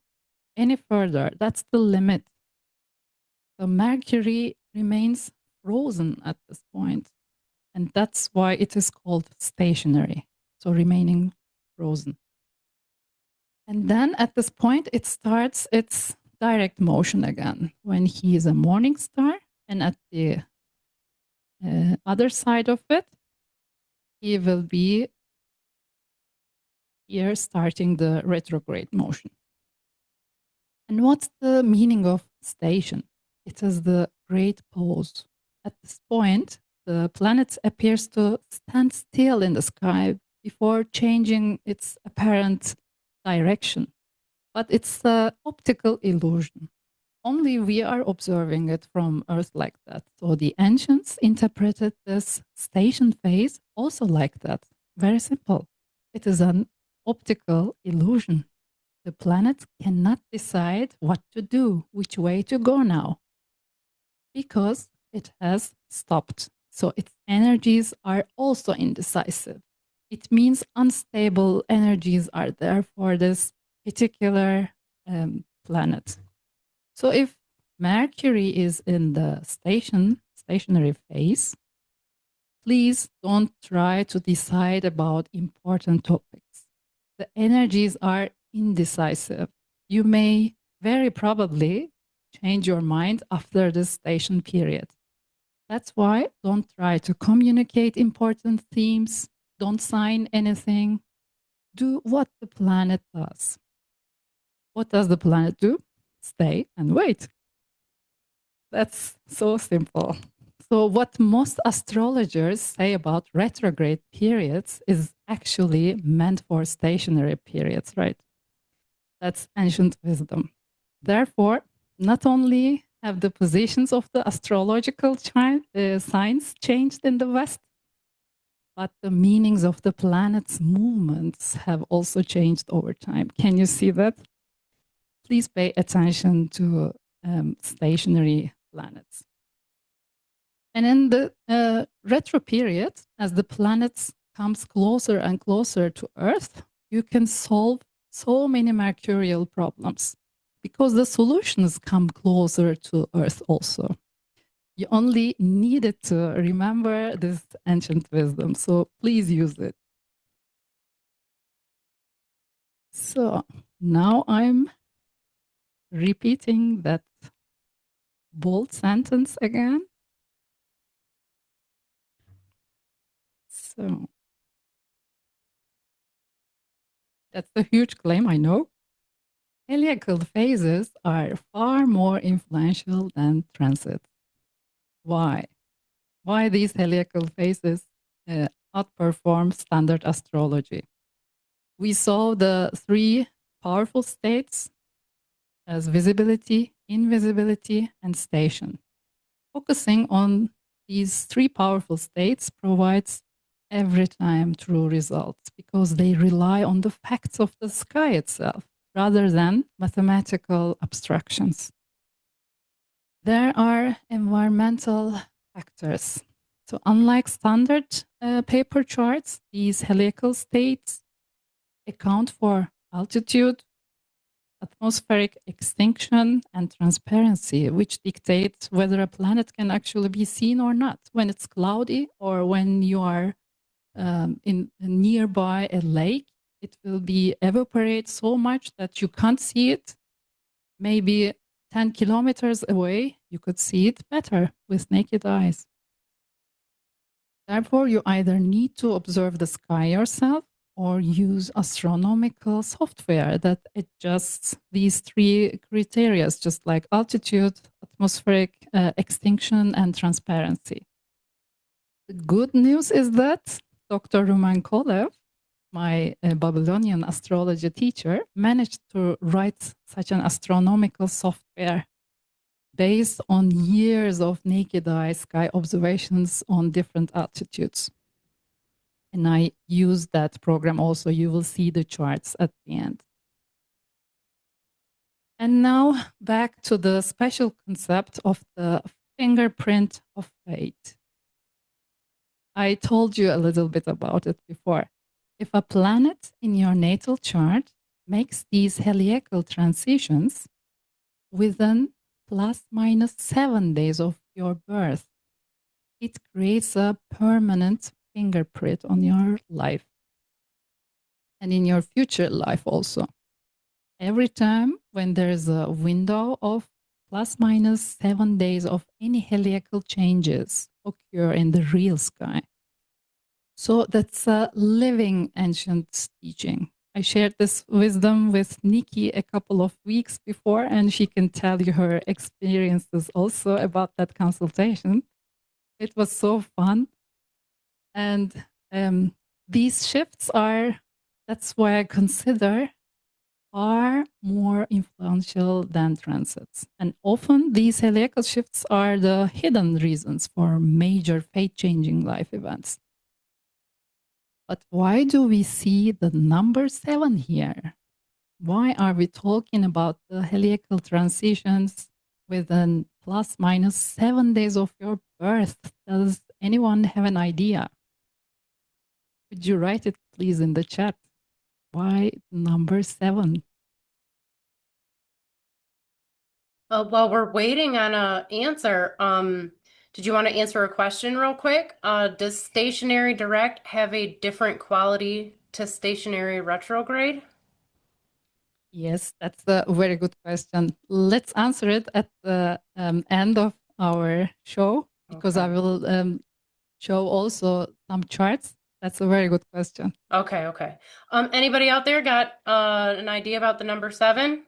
any further. That's the limit. So Mercury remains frozen at this point. And that's why it is called stationary. So remaining frozen. And then at this point, it starts its direct motion again when he is a morning star. And at the other side of it, he will be here starting the retrograde motion. And what's the meaning of station? It is the great pause. At this point, the planet appears to stand still in the sky before changing its apparent direction. But it's an optical illusion. Only we are observing it from Earth like that. So the ancients interpreted this station phase also like that. Very simple. It is an optical illusion. The planet cannot decide what to do, which way to go now, because it has stopped. So its energies are also indecisive. It means unstable energies are there for this particular planet. So if Mercury is in the stationary phase, please don't try to decide about important topics. The energies are indecisive. You may very probably change your mind after this station period. That's why don't try to communicate important themes. Don't sign anything. Do what the planet does. What does the planet do? Stay and wait. That's so simple. So what most astrologers say about retrograde periods is actually meant for stationary periods, right? That's ancient wisdom. Therefore, not only have the positions of the astrological signs changed in the West, but the meanings of the planet's movements have also changed over time. Can you see that? Please pay attention to stationary planets. And in the retro period, as the planets comes closer and closer to Earth, you can solve so many mercurial problems because the solutions come closer to Earth also. You only needed to remember this ancient wisdom, so please use it. So now I'm repeating that bold sentence again. So that's a huge claim, I know. Heliacal phases are far more influential than transits. Why? Why these heliacal phases outperform standard astrology? We saw the three powerful states as visibility, invisibility, and station. Focusing on these three powerful states provides every time true results because they rely on the facts of the sky itself rather than mathematical abstractions. There are environmental factors. So unlike standard paper charts, these heliacal states account for altitude, atmospheric extinction, and transparency, which dictate whether a planet can actually be seen or not. When it's cloudy or when you are in nearby a lake, it will be evaporate so much that you can't see it. Maybe 10 kilometers away, you could see it better with naked eyes. Therefore, you either need to observe the sky yourself or use astronomical software that adjusts these three criteria, just like altitude, atmospheric extinction, and transparency. The good news is that Dr. Roman Kolev, my Babylonian astrology teacher, managed to write such an astronomical software based on years of naked eye sky observations on different altitudes. And I use that program also. You will see the charts at the end. And now back to the special concept of the fingerprint of fate. I told you a little bit about it before. If a planet in your natal chart makes these heliacal transitions within ±7 days of your birth, it creates a permanent fingerprint on your life and in your future life also. Every time when there's a window of ±7 days of any heliacal changes occur in the real sky. So that's a living ancient teaching. I shared this wisdom with Nikki a couple of weeks before, and she can tell you her experiences also about that consultation. It was so fun. And these shifts are, that's why I consider, are more influential than transits. And often these heliacal shifts are the hidden reasons for major fate-changing life events. But why do we see the number 7 here? Why are we talking about the heliacal transitions within ±7 days of your birth? Does anyone have an idea? Could you write it, please, in the chat? Why number 7? While we're waiting on an answer, did you want to answer a question real quick? Does stationary direct have a different quality to stationary retrograde? Yes, that's a very good question. Let's answer it at the end of our show, because I will show also some charts. That's a very good question. Okay. Anybody out there got an idea about the number 7?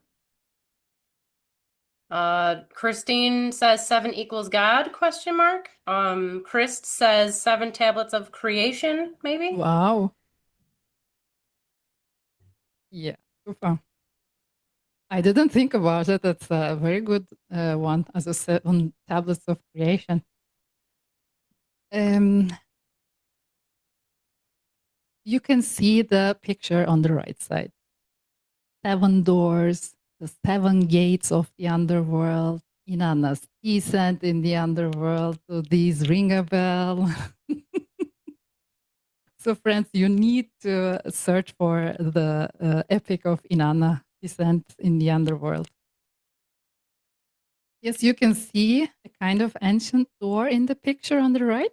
Christine says 7 equals God, question mark. Chris says 7 tablets of creation, maybe? Wow. Yeah, super. I didn't think about it. That's a very good one, as I said, on tablets of creation. You can see the picture on the right side. 7 doors, the 7 gates of the underworld, Inanna's descent in the underworld. Do these ring a bell? So friends, you need to search for the epic of Inanna, descent in the underworld. Yes, you can see a kind of ancient door in the picture on the right.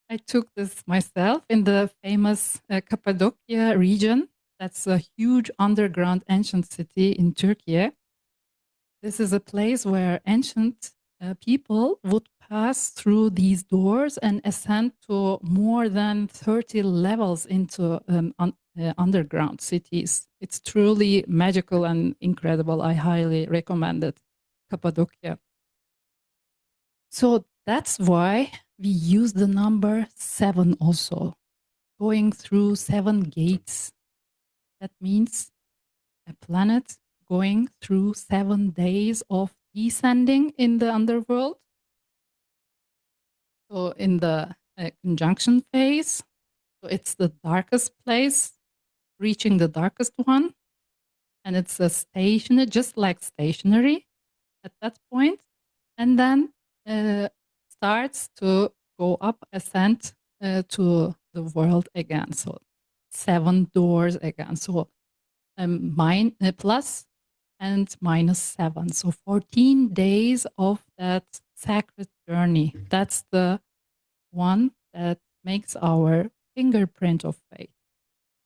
I took this myself in the famous Cappadocia region. That's a huge underground ancient city in Turkey. This is a place where ancient people would pass through these doors and ascend to more than 30 levels into underground cities. It's truly magical and incredible. I highly recommend it, Cappadocia. So that's why we use the number 7 also, going through 7 gates. That means a planet going through 7 days of descending in the underworld. So in the conjunction phase, so it's the darkest place, reaching the darkest one. And it's a stationary, just like stationary at that point. And then starts to go up, ascend to the world again. So 7 doors again. So plus and -7. So 14 days of that sacred journey. That's the one that makes our fingerprint of fate.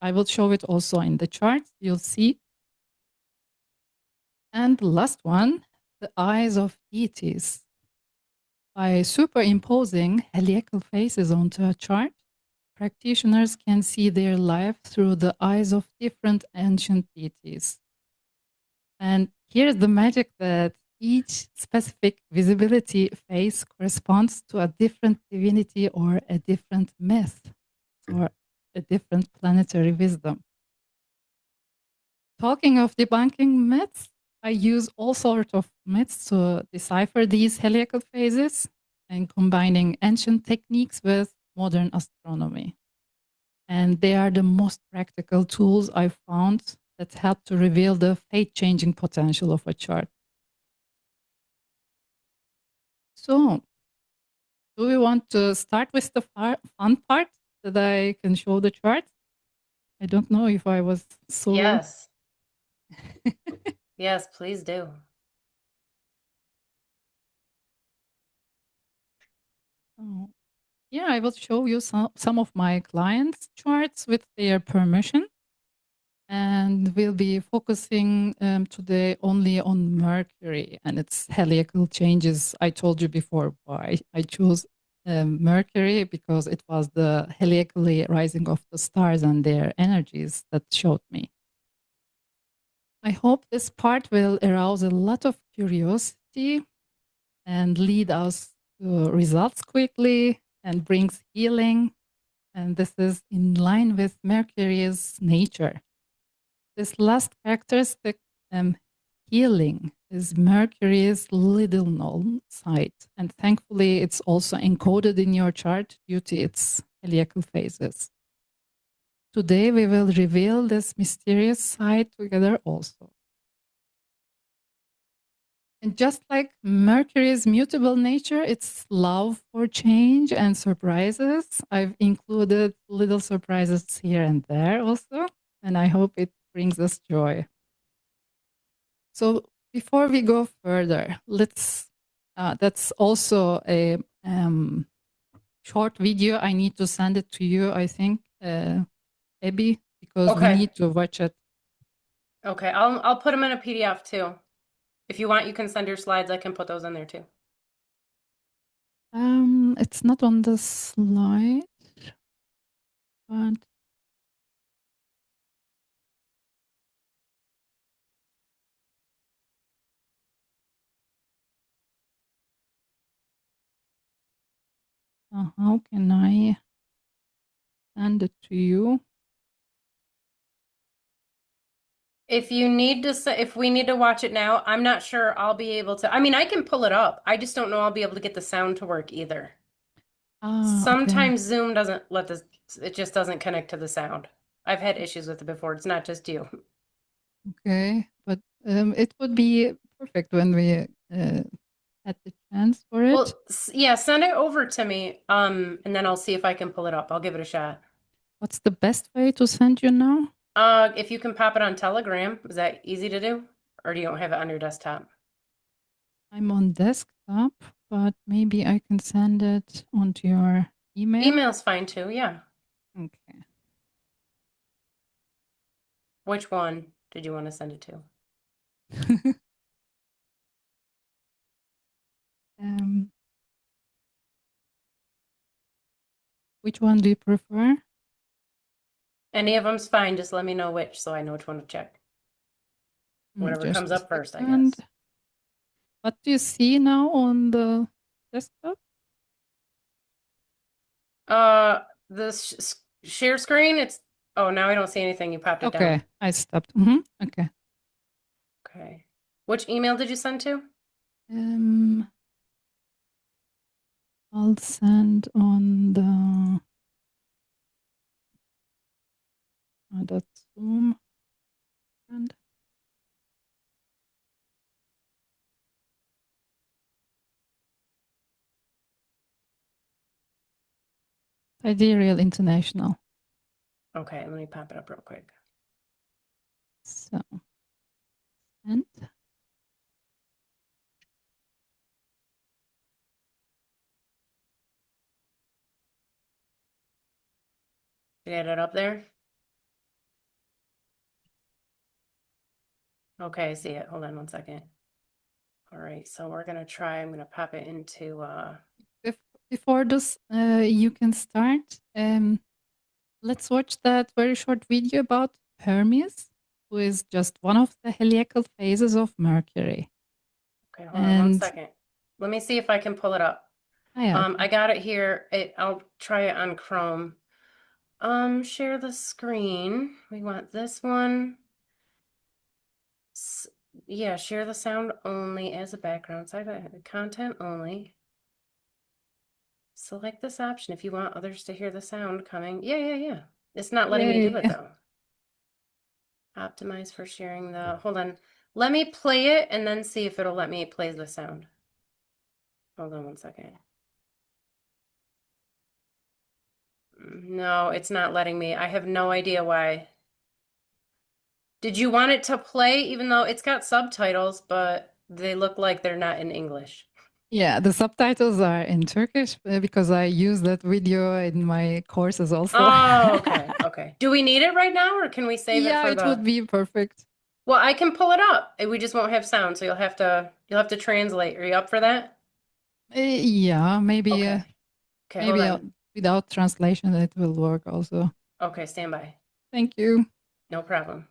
I will show it also in the chart. You'll see. And the last one, the eyes of deities. By superimposing heliacal phases onto a chart, practitioners can see their life through the eyes of different ancient deities. And here's the magic that each specific visibility phase corresponds to a different divinity or a different myth or a different planetary wisdom. Talking of debunking myths, I use all sorts of myths to decipher these heliacal phases and combining ancient techniques with modern astronomy. And they are the most practical tools I've found that help to reveal the fate-changing potential of a chart. So, do we want to start with the fun part that I can show the chart? I don't know if I was so... Yes. Yes, please do. Oh. Yeah, I will show you some of my clients' charts with their permission. And we'll be focusing today only on Mercury and its heliacal changes. I told you before why I chose Mercury, because it was the heliacally rising of the stars and their energies that showed me. I hope this part will arouse a lot of curiosity and lead us to results quickly and brings healing. And this is in line with Mercury's nature. This last characteristic, healing, is Mercury's little known side. And thankfully, it's also encoded in your chart due to its heliacal phases. Today, we will reveal this mysterious side together also. And just like Mercury's mutable nature, its love for change and surprises, I've included little surprises here and there also, and I hope it brings us joy. So before we go further, let's, that's also a short video. I need to send it to you, I think, Abby, because we need to watch it. Okay, I'll put them in a PDF too. If you want, you can send your slides. I can put those in there too. It's not on the slide, but how can I send it to you? If you need to, if we need to watch it now, I'm not sure I'll be able to. I mean, I can pull it up. I just don't know I'll be able to get the sound to work either. Sometimes Okay. Zoom doesn't let this, it just doesn't connect to the sound. I've had issues with it before. It's not just you. Okay, but it would be perfect when we had the chance for it. Well, yeah, send it over to me, and then I'll see if I can pull it up. I'll give it a shot. What's the best way to send you now? If you can pop it on Telegram, is that easy to do? Or do you don't have it on your desktop? I'm on desktop, but maybe I can send it onto your email. Email's fine too, yeah. Okay. Which one did you want to send it to? Which one do you prefer? Any of them's fine. Just let me know which, so I know which one to check. Whatever Just comes a up first, I second. guess. What do you see now on the desktop? The share screen, it's, oh, now I don't see anything. You popped it down. Okay, I stopped. Okay. Okay. Which email did you send to? I'll send on the that's Zoom. And Sidereal International. Okay, let me pop it up real quick. So, and Get it up there? Okay, I see it. Hold on one second. All right, so we're gonna try, I'm gonna pop it into before this, you can start. let's watch that very short video about Hermes, who is just one of the heliacal phases of Mercury. Okay, hold on one And second. Let me see if I can pull it up. yeah, I got it here. I'll try it on Chrome. Share the screen. We want this one. Yeah, share the sound only as a background. Side content only. Select this option if you want others to hear the sound coming. Yeah. It's not letting me do it yay. though. Optimize for sharing the, hold on. Let me play it and then see if it'll let me play the sound. Hold on one second. No, it's not letting me. I have no idea why. Did you want it to play even though it's got subtitles, but they look like they're not in English? Yeah, the subtitles are in Turkish because I use that video in my courses also. Oh, okay, okay. Do we need it right now or can we save it Yeah, for it would be perfect. Well, I can pull it up. We just won't have sound, so you'll have to translate. Are you up for that? Yeah, maybe Okay. Okay, hold on. without translation it will work also. Okay, stand by. Thank you. No problem.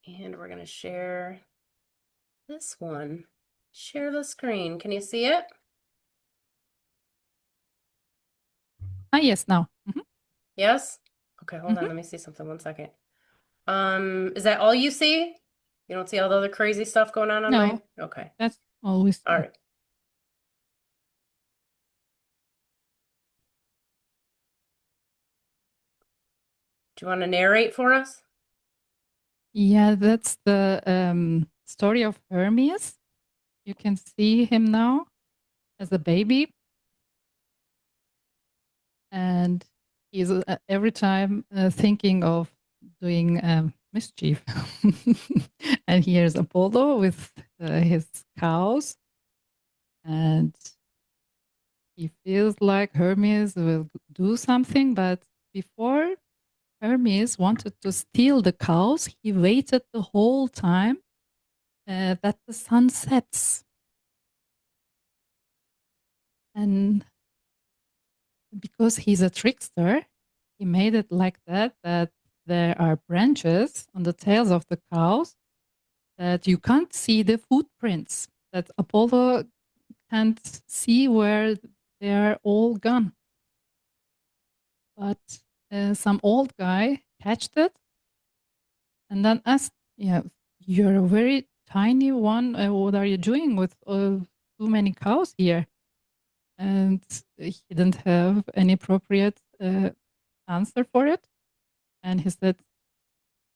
And we're gonna share this one. Share the screen. Can you see it? Yes, now. Mhm. Yes? Okay, hold on. Mhm. Let me see something. One second. Is that all you see? You don't see all the other crazy stuff going on No, mine? Okay. that's always All right. Do you want to narrate for us? Yeah, that's the story of Hermes. You can see him now as a baby. And he's every time thinking of doing mischief. And here's Apollo with his cows. And he feels like Hermes will do something, but before Hermes wanted to steal the cows, he waited the whole time that the sun sets. And because he's a trickster, he made it like that, that there are branches on the tails of the cows that you can't see the footprints, that Apollo can't see where they're all gone. But some old guy catched it and then asked, yeah, you're a very tiny one. What are you doing with too many cows here? And he didn't have any appropriate answer for it. And he said,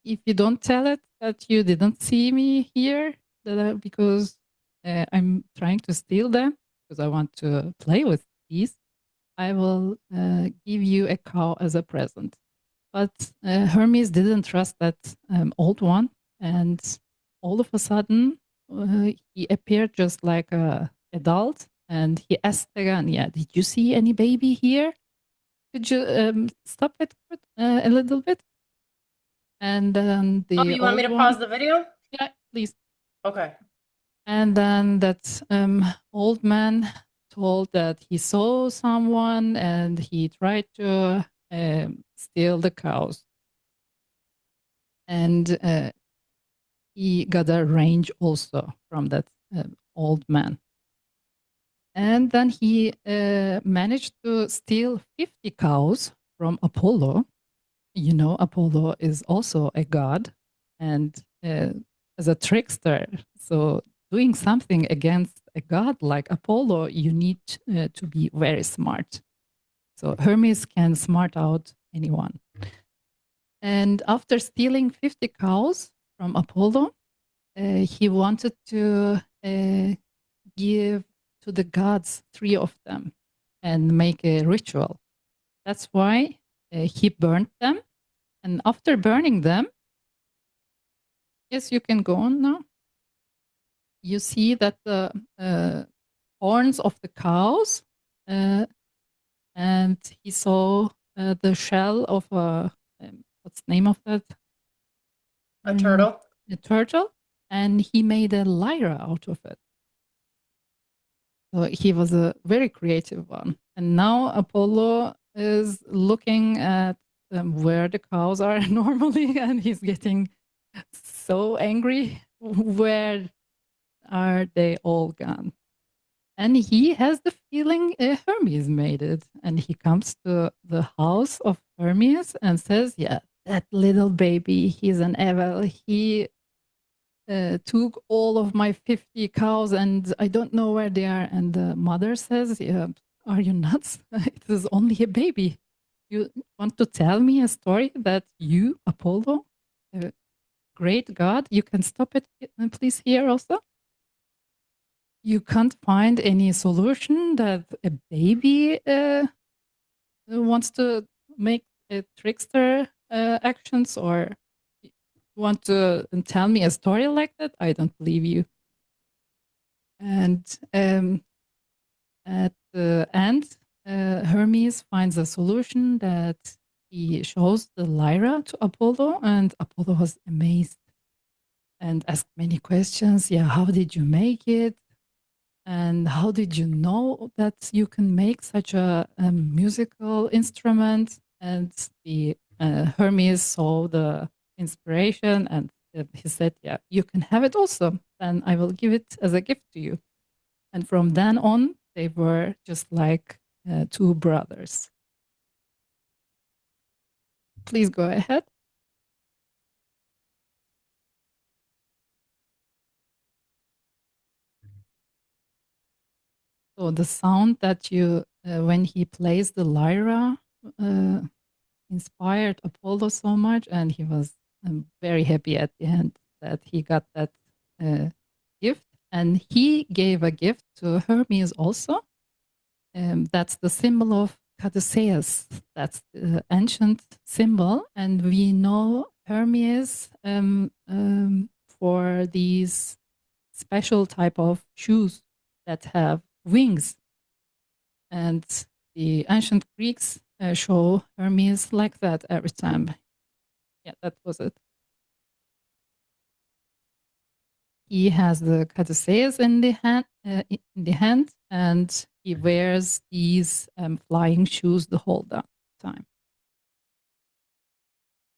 if you don't tell it that you didn't see me here, because I'm trying to steal them, because I want to play with these, I will give you a cow as a present. But Hermes didn't trust that old one. And all of a sudden, he appeared just like an adult. And he asked again, yeah, did you see any baby here? Could you stop it a little bit? And then Oh, the you want me old to one, pause the video? yeah, please. Okay. And then that old man told that he saw someone and he tried to steal the cows. And he got a range also from that old man. And then he managed to steal 50 cows from Apollo. You know, Apollo is also a god and as a trickster. So doing something against a god like Apollo, you need to be very smart. So Hermes can smart out anyone. And after stealing 50 cows from Apollo, he wanted to give to the gods 3 of them and make a ritual. That's why he burned them. And after burning them, yes, you can go on now. You see that the horns of the cows, and he saw the shell of what's the name of that? A turtle? A turtle, and he made a lyra out of it. So he was a very creative one. And now Apollo is looking at where the cows are normally, and he's getting so angry. Where are they all gone? And he has the feeling Hermes made it. And he comes to the house of Hermes and says, yeah, that little baby, he's an evil. He took all of my 50 cows and I don't know where they are. And the mother says, yeah, are you nuts? It is only a baby. You want to tell me a story that you, Apollo, a great God, you can stop it, please, here also? You can't find any solution that a baby wants to make a trickster actions, or want to tell me a story like that? I don't believe you. And at the end, Hermes finds a solution that he shows the lyra to Apollo, and Apollo was amazed and asked many questions. Yeah, how did you make it? And how did you know that you can make such a musical instrument? And the Hermes saw the inspiration, and he said, yeah, you can have it also. And I will give it as a gift to you. And from then on, they were just like two brothers. Please go ahead. So the sound that you, when he plays the lyra, inspired Apollo so much, and he was very happy at the end that he got that gift. And he gave a gift to Hermes also. That's the symbol of Caduceus. That's the ancient symbol, and we know Hermes for these special type of shoes that have wings. And the ancient Greeks show Hermes like that every time. Yeah, that was it. He has the caduceus in the hand, and he wears these flying shoes the whole time.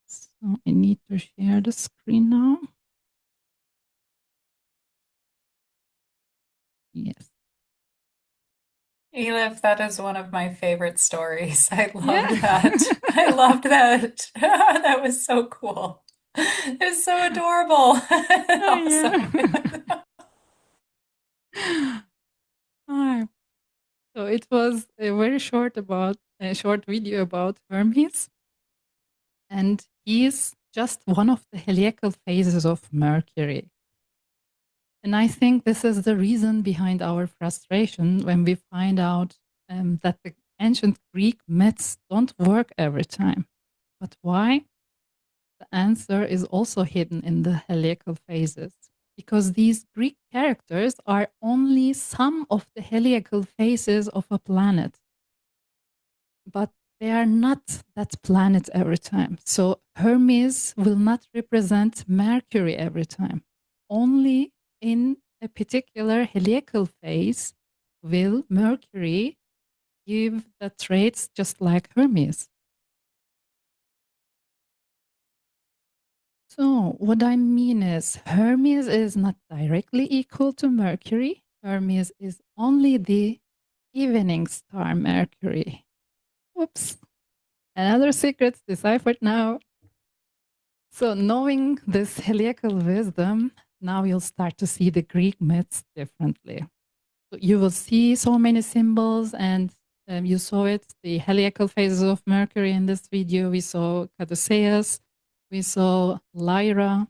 So I need to share the screen now. Yes. Elif, that is one of my favorite stories. I loved Yeah. that. I loved that. That was so cool. It was so adorable. Oh, yeah. Hi. So it was a very short video about Hermes, and he's just one of the heliacal phases of Mercury. And I think this is the reason behind our frustration when we find out that the ancient Greek myths don't work every time. But why? The answer is also hidden in the heliacal phases, because these Greek characters are only some of the heliacal phases of a planet. But they are not that planet every time. So Hermes will not represent Mercury every time. Only in a particular heliacal phase will Mercury give the traits just like Hermes. So what I mean is Hermes is not directly equal to Mercury. Hermes is only the evening star Mercury. Whoops. Another secret deciphered now. So knowing this heliacal wisdom, now you'll start to see the Greek myths differently. So you will see so many symbols, and you saw it, the heliacal phases of Mercury in this video. We saw Caduceus, we saw Lyra.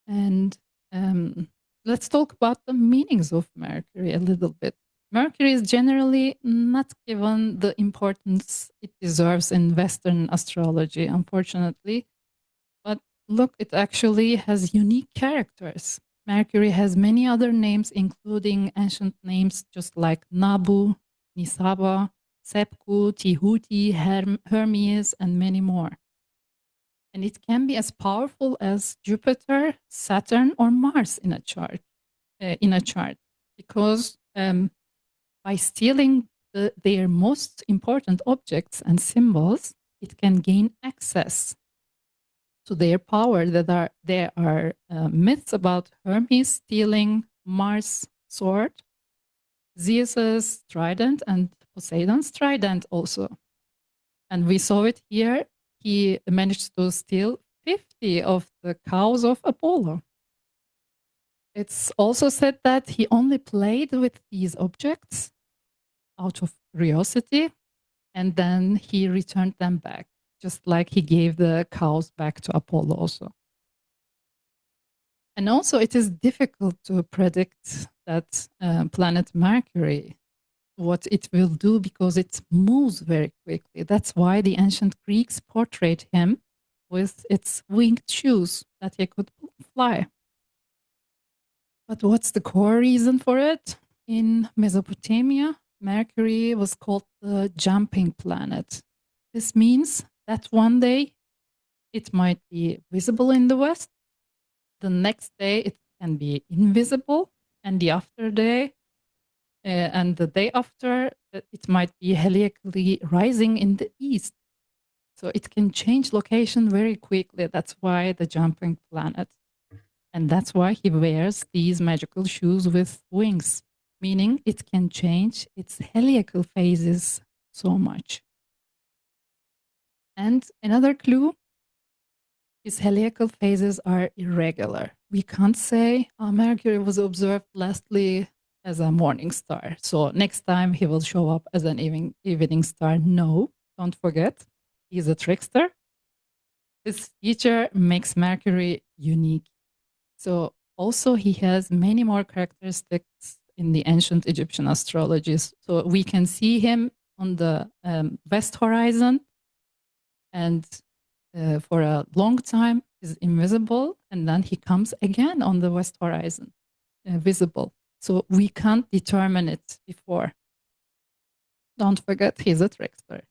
And let's talk about the meanings of Mercury a little bit. Mercury is generally not given the importance it deserves in Western astrology, unfortunately. But look, it actually has unique characters. Mercury has many other names, including ancient names just like Nabu, Nisaba, Sepku, Tihuti, Hermes, and many more. And it can be as powerful as Jupiter, Saturn, or Mars in a chart. Because by stealing their most important objects and symbols, it can gain access to their power. There are myths about Hermes stealing Mars' sword, Zeus's trident, and Poseidon's trident also. And we saw it here. He managed to steal 50 of the cows of Apollo. It's also said that he only played with these objects out of curiosity, and then he returned them back, just like he gave the cows back to Apollo also. And also, it is difficult to predict that planet Mercury, what it will do, because it moves very quickly. That's why the ancient Greeks portrayed him with its winged shoes, that he could fly. But what's the core reason for it? In Mesopotamia, Mercury was called the jumping planet. This means that one day it might be visible in the west, the next day it can be invisible, and the day after it might be heliacally rising in the east. So it can change location very quickly. That's why the jumping planet. And that's why he wears these magical shoes with wings, meaning it can change its heliacal phases so much. And another clue, his heliacal phases are irregular. We can't say Mercury was observed lastly as a morning star, so next time he will show up as an evening star. No, don't forget, he's a trickster. This feature makes Mercury unique. So also he has many more characteristics in the ancient Egyptian astrologies. So we can see him on the west horizon, and for a long time is invisible, and then he comes again on the west horizon, visible. So we can't determine it before. Don't forget, he's a trickster.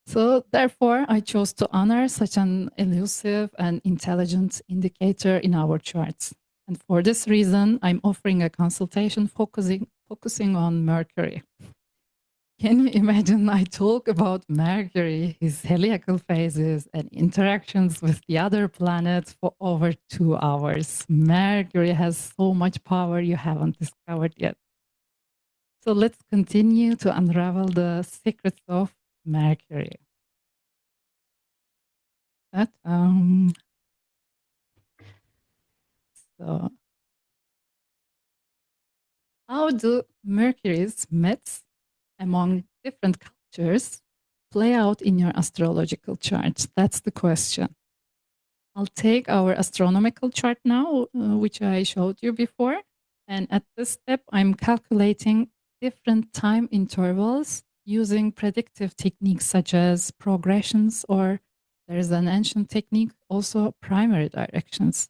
So therefore, I chose to honor such an elusive and intelligent indicator in our charts. And for this reason, I'm offering a consultation focusing on Mercury. Can you imagine I talk about Mercury, his heliacal phases, and interactions with the other planets for over 2 hours? Mercury has so much power you haven't discovered yet. So let's continue to unravel the secrets of Mercury. So how do Mercury's myths among different cultures play out in your astrological charts? That's the question. I'll take our astronomical chart now, which I showed you before. And at this step, I'm calculating different time intervals using predictive techniques such as progressions, or there's an ancient technique, also primary directions.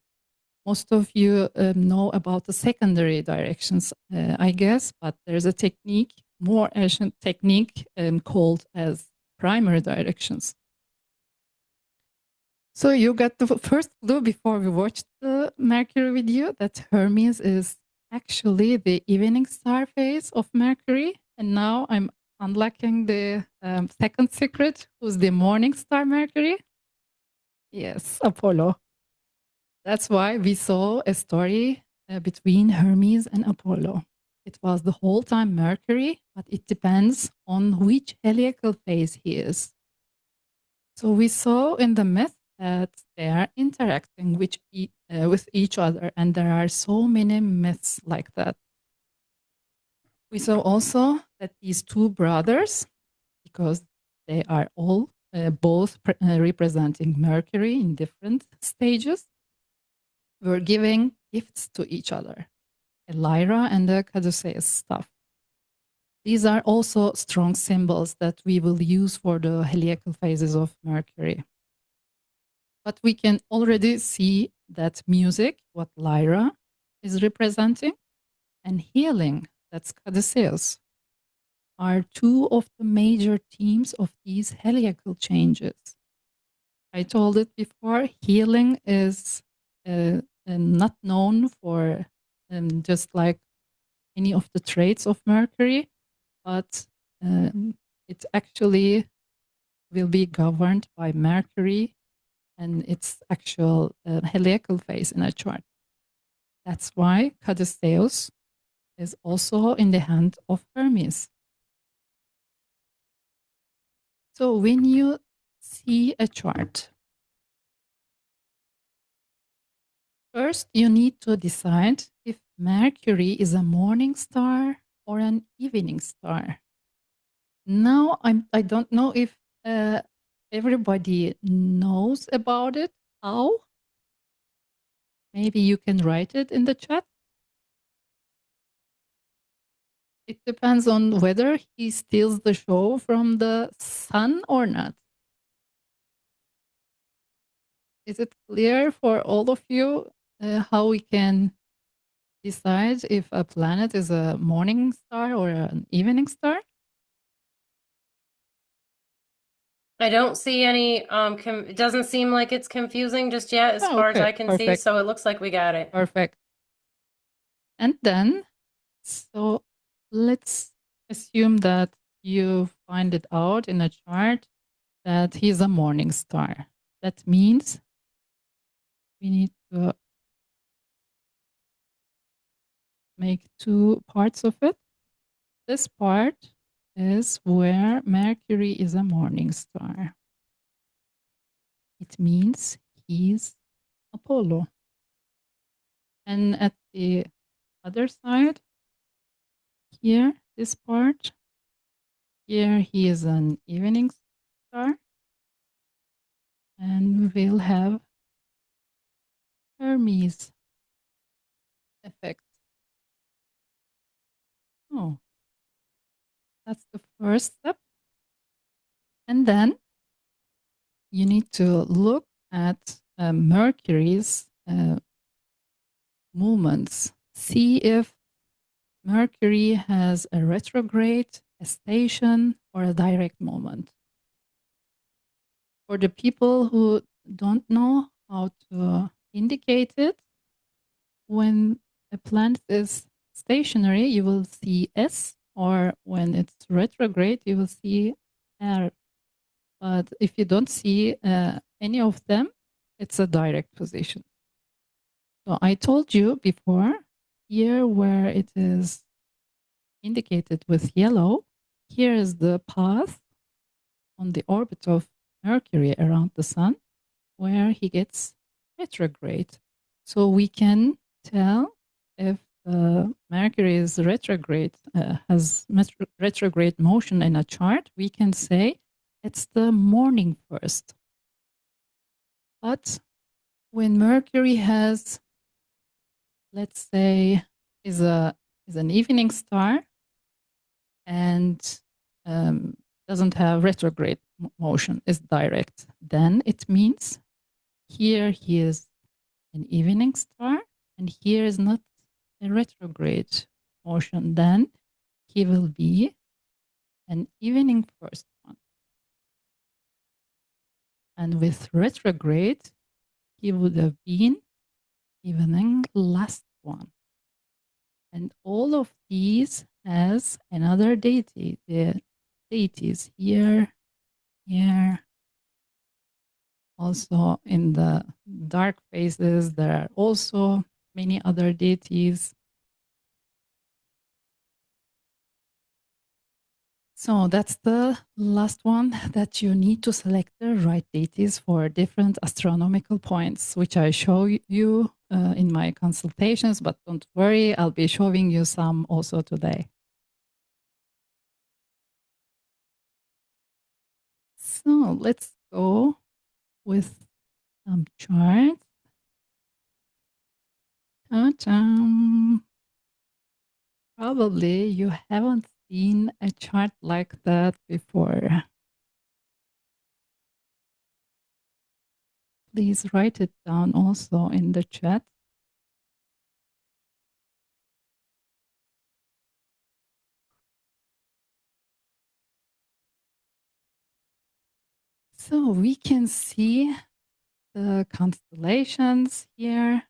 Most of you know about the secondary directions, I guess, but there's a technique, more ancient technique called as primary directions. So you got the first clue before we watched the Mercury video that Hermes is actually the evening star phase of Mercury. And now I'm unlocking the second secret, who's the morning star Mercury. Yes, Apollo. That's why we saw a story between Hermes and Apollo. It was the whole time Mercury, but it depends on which heliacal phase he is. So we saw in the myth that they are interacting with each other, and there are so many myths like that. We saw also that these two brothers, because they are all both representing Mercury in different stages, were giving gifts to each other, a lyra and a caduceus staff. These are also strong symbols that we will use for the heliacal phases of Mercury. But we can already see that music, what lyra is representing, and healing, that's caduceus, are two of the major themes of these heliacal changes. I told it before, healing is not known for just like any of the traits of Mercury, but it actually will be governed by Mercury and its actual heliacal phase in a chart. That's why Caduceus is also in the hand of Hermes. So when you see a chart, first you need to decide if Mercury is a morning star or an evening star. Now I don't know if everybody knows about it. How? Maybe you can write it in the chat. It depends on whether he steals the show from the sun or not. Is it clear for all of you how we can decide if a planet is a morning star or an evening star? I don't see any, it doesn't seem like it's confusing just yet as Oh, far as okay, I can see, perfect. so it looks like we got it. Perfect. And then, so let's assume that you find it out in a chart that he's a morning star. That means we need to make two parts of it. This part is where Mercury is a morning star. It means he's Apollo. And at the other side, here, this part, here he is an evening star. And we'll have Hermes effect. Oh, that's the first step. And then you need to look at Mercury's movements. See if Mercury has a retrograde, a station, or a direct movement. For the people who don't know how to indicate it, when a planet is stationary, you will see S, or when it's retrograde, you will see R. But if you don't see any of them, it's a direct position. So I told you before, here where it is indicated with yellow, here is the path on the orbit of Mercury around the sun, where he gets retrograde. So we can tell if Mercury is retrograde, has retrograde motion in a chart, we can say it's the morning first. But when Mercury has, let's say, is an evening star and doesn't have retrograde motion, is direct, then it means here he is an evening star and here is not a retrograde motion, then he will be an evening first one. And with retrograde, he would have been evening last one. And all of these has another deity. The deities here, here. Also in the dark phases, there are also many other deities. So that's the last one, that you need to select the right deities for different astronomical points, which I show you in my consultations, but don't worry, I'll be showing you some also today. So let's go with some charts. Ta-da. Probably you haven't seen a chart like that before. Please write it down also in the chat. So we can see the constellations here.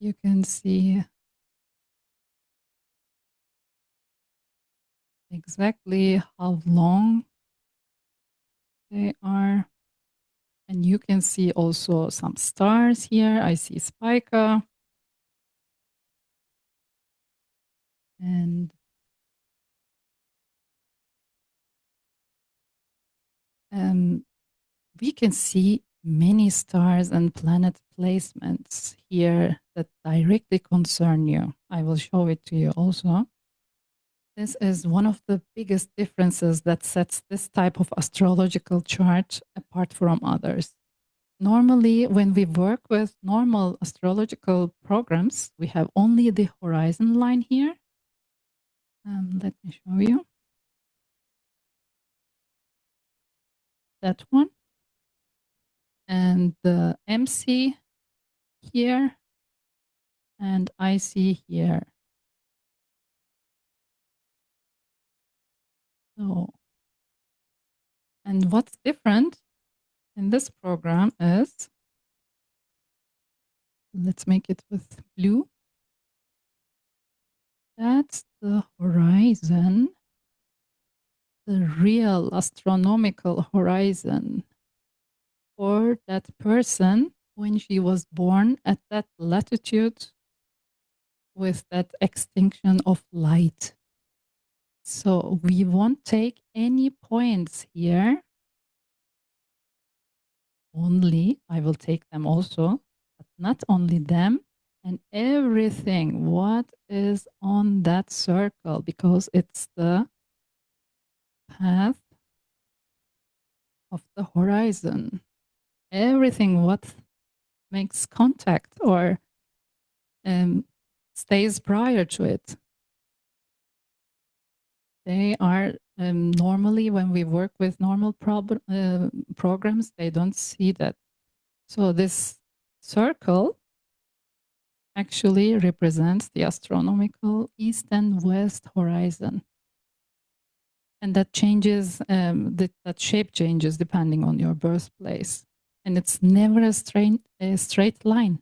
You can see exactly how long they are. And you can see also some stars here. I see Spica. And we can see many stars and planet placements here that directly concern you. I will show it to you also. This is one of the biggest differences that sets this type of astrological chart apart from others. Normally, when we work with normal astrological programs, we have only the horizon line here. Let me show you. That one. And the MC here and IC here. So, and what's different in this program is, let's make it with blue. That's the horizon, the real astronomical horizon for that person when she was born at that latitude with that extinction of light. So we won't take any points here. Only, I will take them also, but not only them, and everything what is on that circle, because it's the path of the horizon. Everything what makes contact or stays prior to it. They are normally, when we work with normal programs, they don't see that. So this circle actually represents the astronomical east and west horizon. And that changes, that shape changes depending on your birthplace. And it's never a straight line.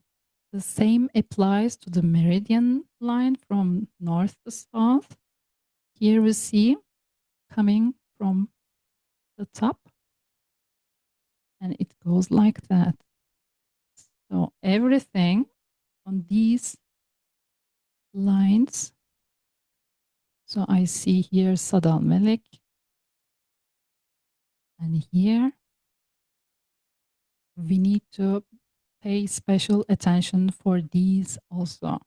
The same applies to the meridian line from north to south. Here we see coming from the top, and it goes like that. So everything on these lines. So I see here Sadal Melik, and here we need to pay special attention for these also.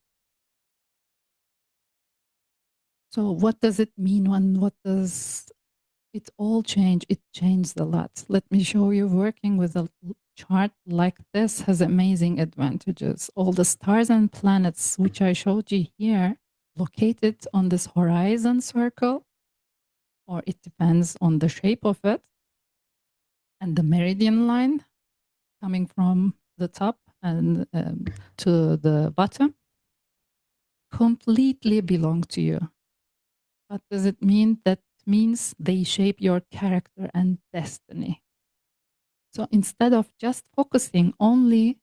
So what does it mean and what does it all change? It changed a lot. Let me show you. Working with a chart like this has amazing advantages. All the stars and planets, which I showed you here, located on this horizon circle, or it depends on the shape of it, and the meridian line coming from the top and to the bottom, completely belong to you. What does it mean? That means they shape your character and destiny. So instead of just focusing only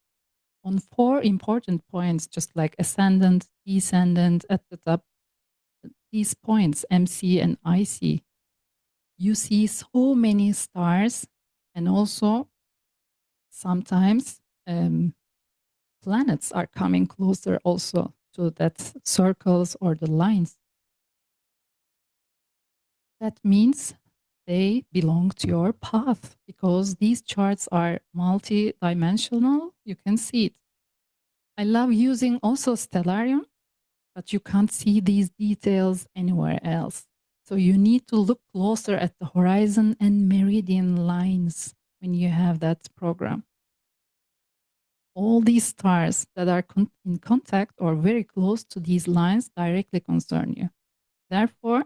on 4 important points, just like ascendant, descendant at the top, these points, MC and IC, you see so many stars, and also sometimes planets are coming closer also to that circles or the lines. That means they belong to your path, because these charts are multi-dimensional. You can see it. I love using also Stellarium, but you can't see these details anywhere else. So you need to look closer at the horizon and meridian lines when you have that program. All these stars that are in contact or very close to these lines directly concern you. Therefore,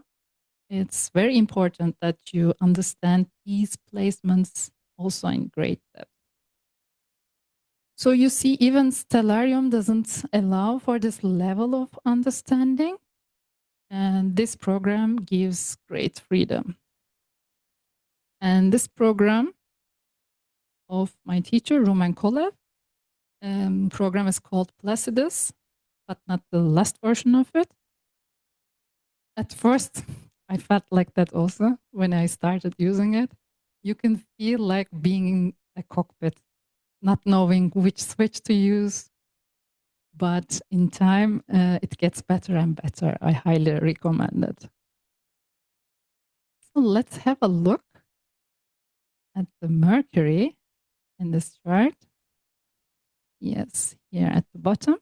it's very important that you understand these placements also in great depth. So you see, even Stellarium doesn't allow for this level of understanding, and this program gives great freedom. And this program of my teacher, Roman Kolev, program is called Placidus, but not the last version of it. At first, I felt like that also when I started using it. You can feel like being in a cockpit, not knowing which switch to use. But in time, it gets better and better. I highly recommend it. So let's have a look at the Mercury in this chart. Yes, here at the bottom.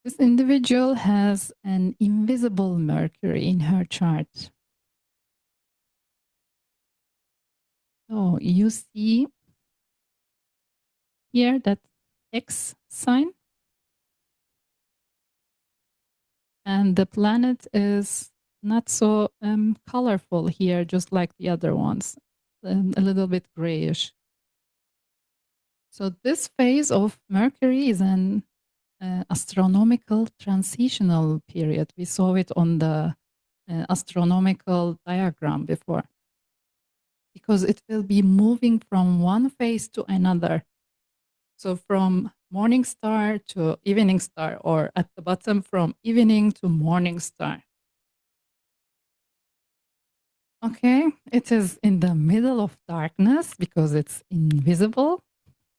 This individual has an invisible Mercury in her chart. So you see here that X sign, and the planet is not so colorful here, just like the other ones, a little bit grayish. So this phase of Mercury is an astronomical transitional period. We saw it on the astronomical diagram before, because it will be moving from one phase to another. So from morning star to evening star, or at the bottom from evening to morning star. Okay, it is in the middle of darkness because it's invisible,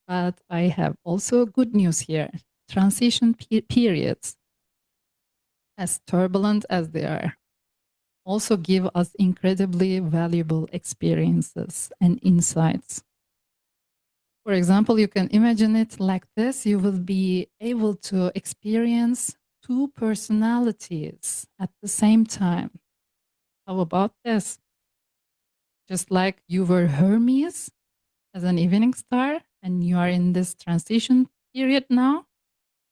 but I have also good news here. Transition periods, as turbulent as they are, also give us incredibly valuable experiences and insights. For example, you can imagine it like this. You will be able to experience two personalities at the same time. How about this? Just like you were Hermes as an evening star, and you are in this transition period now.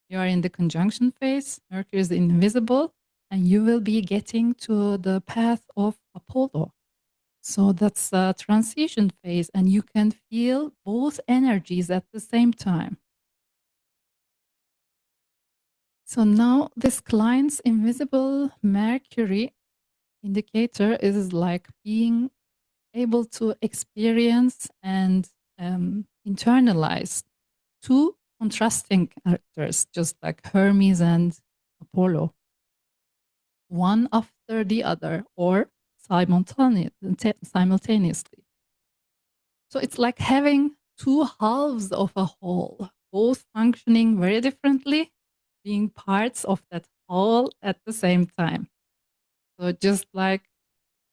You are in the conjunction phase. Mercury is invisible, and you will be getting to the path of Apollo. So that's a transition phase, and you can feel both energies at the same time. So now this client's invisible Mercury indicator is like being able to experience and internalize two contrasting characters, just like Hermes and Apollo, one after the other, or simultaneously. So it's like having two halves of a whole, both functioning very differently, being parts of that whole at the same time. So just like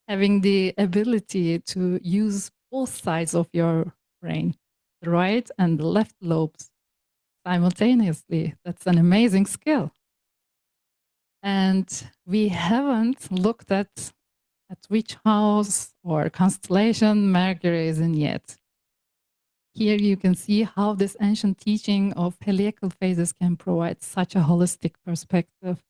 having the ability to use both sides of your brain, the right and the left lobes simultaneously. That's an amazing skill. And we haven't looked at which house or constellation Mercury is in yet. Here you can see how this ancient teaching of heliacal phases can provide such a holistic perspective.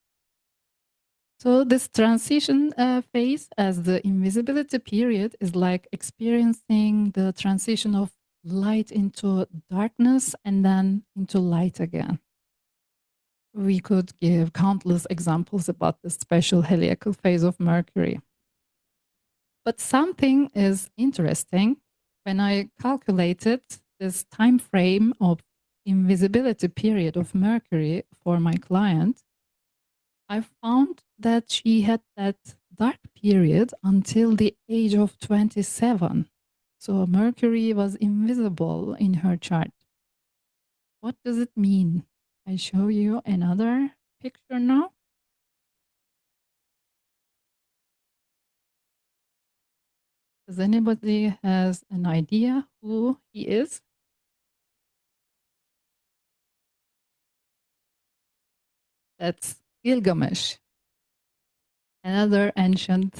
So this transition phase as the invisibility period is like experiencing the transition of light into darkness and then into light again. We could give countless examples about this special heliacal phase of Mercury. But something is interesting. When I calculated this time frame of invisibility period of Mercury for my client, I found that she had that dark period until the age of 27. So Mercury was invisible in her chart. What does it mean? I show you another picture now. Does anybody has an idea who he is? That's Gilgamesh, another ancient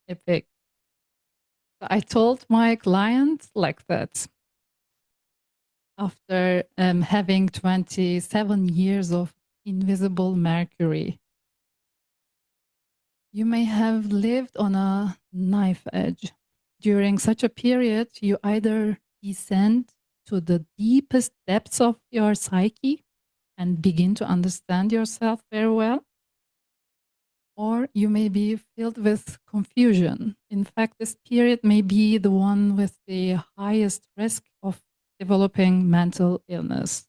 epic. I told my client like that. After having 27 years of invisible Mercury, you may have lived on a knife edge. During such a period, you either descend to the deepest depths of your psyche and begin to understand yourself very well, or you may be filled with confusion. In fact, this period may be the one with the highest risk of developing mental illness.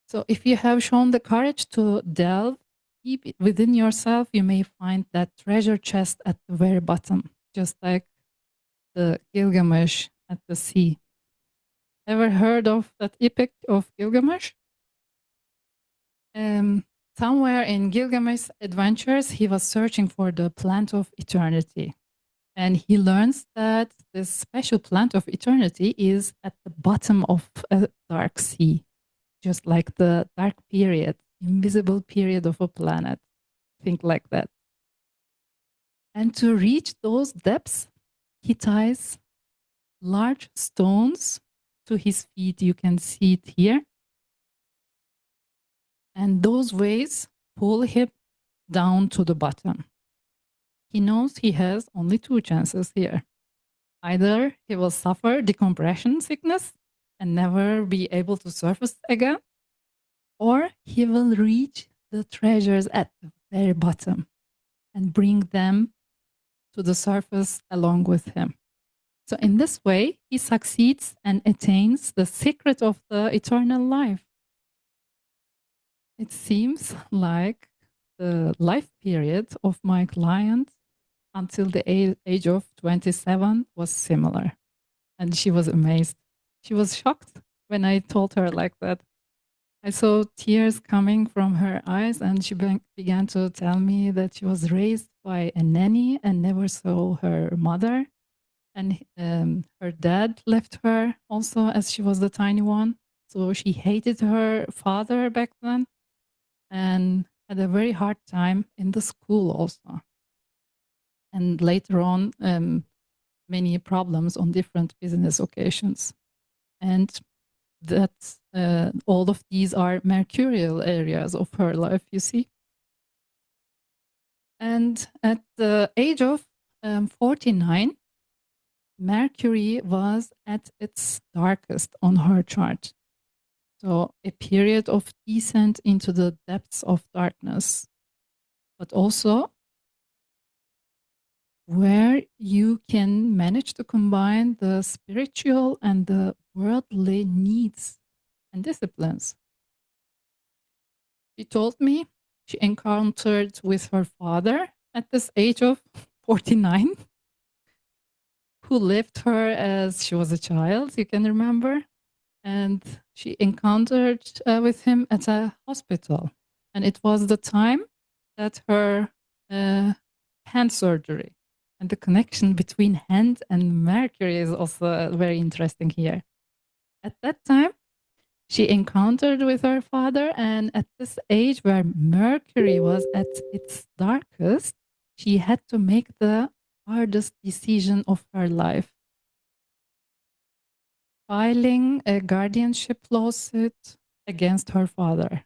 So if you have shown the courage to delve deep within yourself, you may find that treasure chest at the very bottom, just like the Gilgamesh at the sea. Ever heard of that epic of Gilgamesh? Somewhere in Gilgamesh's adventures, he was searching for the plant of eternity. And he learns that this special plant of eternity is at the bottom of a dark sea, just like the dark period, invisible period of a planet. Think like that. And to reach those depths, he ties large stones to his feet. You can see it here. And those weights pull him down to the bottom. He knows he has only two chances here. Either he will suffer decompression sickness and never be able to surface again, or he will reach the treasures at the very bottom and bring them to the surface along with him. So in this way, he succeeds and attains the secret of the eternal life. It seems like the life period of my client until the age of 27 was similar. And she was amazed. She was shocked when I told her like that. I saw tears coming from her eyes, and she began to tell me that she was raised by a nanny and never saw her mother. And her dad left her also as she was the tiny one. So she hated her father back then and had a very hard time in the school also. And later on, many problems on different business occasions. And that's all of these are mercurial areas of her life, you see. And at the age of 49, Mercury was at its darkest on her chart. So a period of descent into the depths of darkness, but also where you can manage to combine the spiritual and the worldly needs and disciplines. She told me she encountered with her father at this age of 49, who left her as she was a child, you can remember. And she encountered with him at a hospital. And it was the time that her hand surgery, and the connection between hand and Mercury is also very interesting here. At that time, she encountered with her father, and at this age where Mercury was at its darkest, she had to make the hardest decision of her life. Filing a guardianship lawsuit against her father.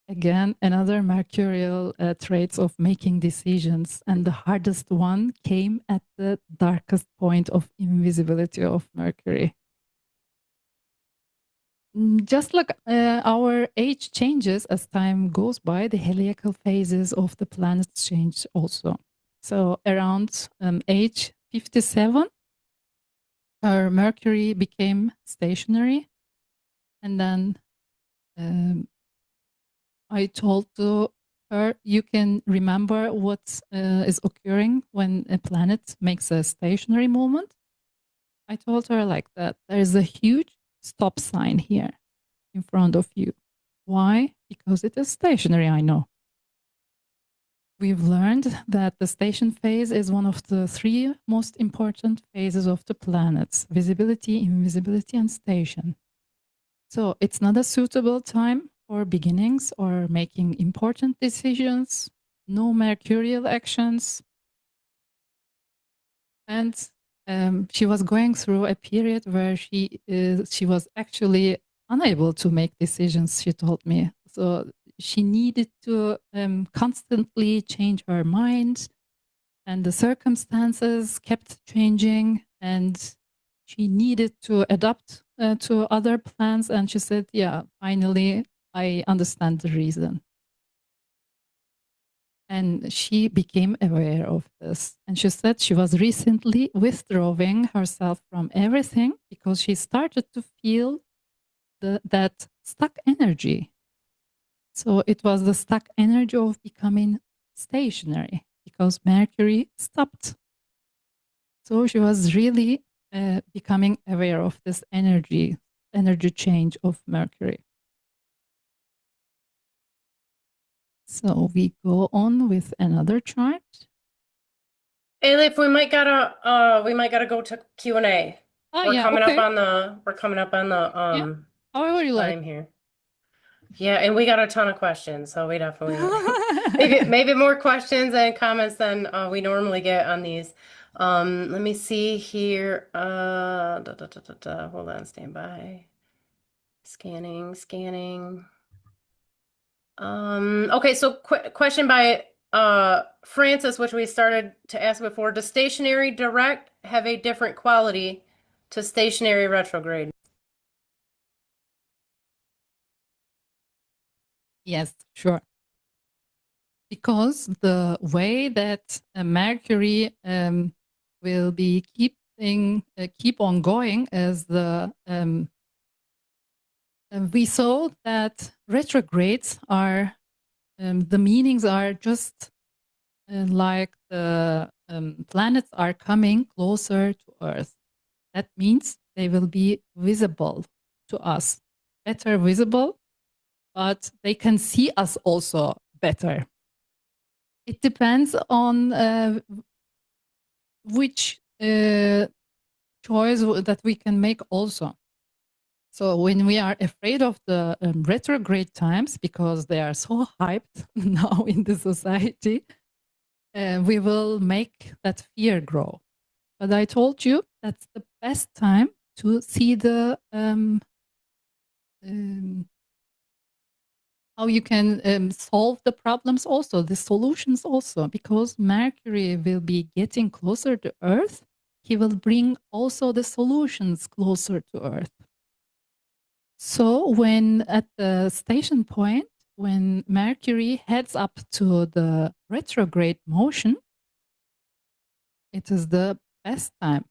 Again, another mercurial traits of making decisions, and the hardest one came at the darkest point of invisibility of Mercury. Just like our age changes as time goes by, the heliacal phases of the planets change also. So around age 57, her Mercury became stationary, and then I told to her, you can remember what is occurring when a planet makes a stationary movement. I told her like that. There is a huge stop sign here in front of you. Why? Because it is stationary, I know. We've learned that the station phase is one of the three most important phases of the planets: visibility, invisibility, and station. So it's not a suitable time for beginnings or making important decisions, no mercurial actions. And she was going through a period where she was actually unable to make decisions, she told me. So she needed to constantly change her mind, and the circumstances kept changing, and she needed to adapt to other plans. And she said, yeah, finally, I understand the reason. And she became aware of this. And she said she was recently withdrawing herself from everything because she started to feel that stuck energy. So it was the stuck energy of becoming stationary because Mercury stopped. So she was really becoming aware of this energy change of Mercury. So we go on with another chart. Elif, we might gotta go to Q&A. Oh We're yeah, coming okay. we're coming up on the Yeah, however you like. time here. Yeah, and we got a ton of questions, so we definitely maybe more questions and comments than we normally get on these. Let me see here. Hold on, stand by. Scanning. Okay, so question by Francis, which we started to ask before. Does stationary direct have a different quality to stationary retrograde? Yes, sure. Because the way that Mercury will be keep on going as we saw that retrogrades are the meanings are just like the planets are coming closer to Earth. That means they will be visible to us, better visible, but they can see us also better. It depends on which choice that we can make also. So when we are afraid of the retrograde times, because they are so hyped now in the society, we will make that fear grow. But I told you that's the best time to see the how you can solve the problems also, the solutions also, because Mercury will be getting closer to Earth. He will bring also the solutions closer to Earth. So when at the station point, when Mercury heads up to the retrograde motion, it is the best time.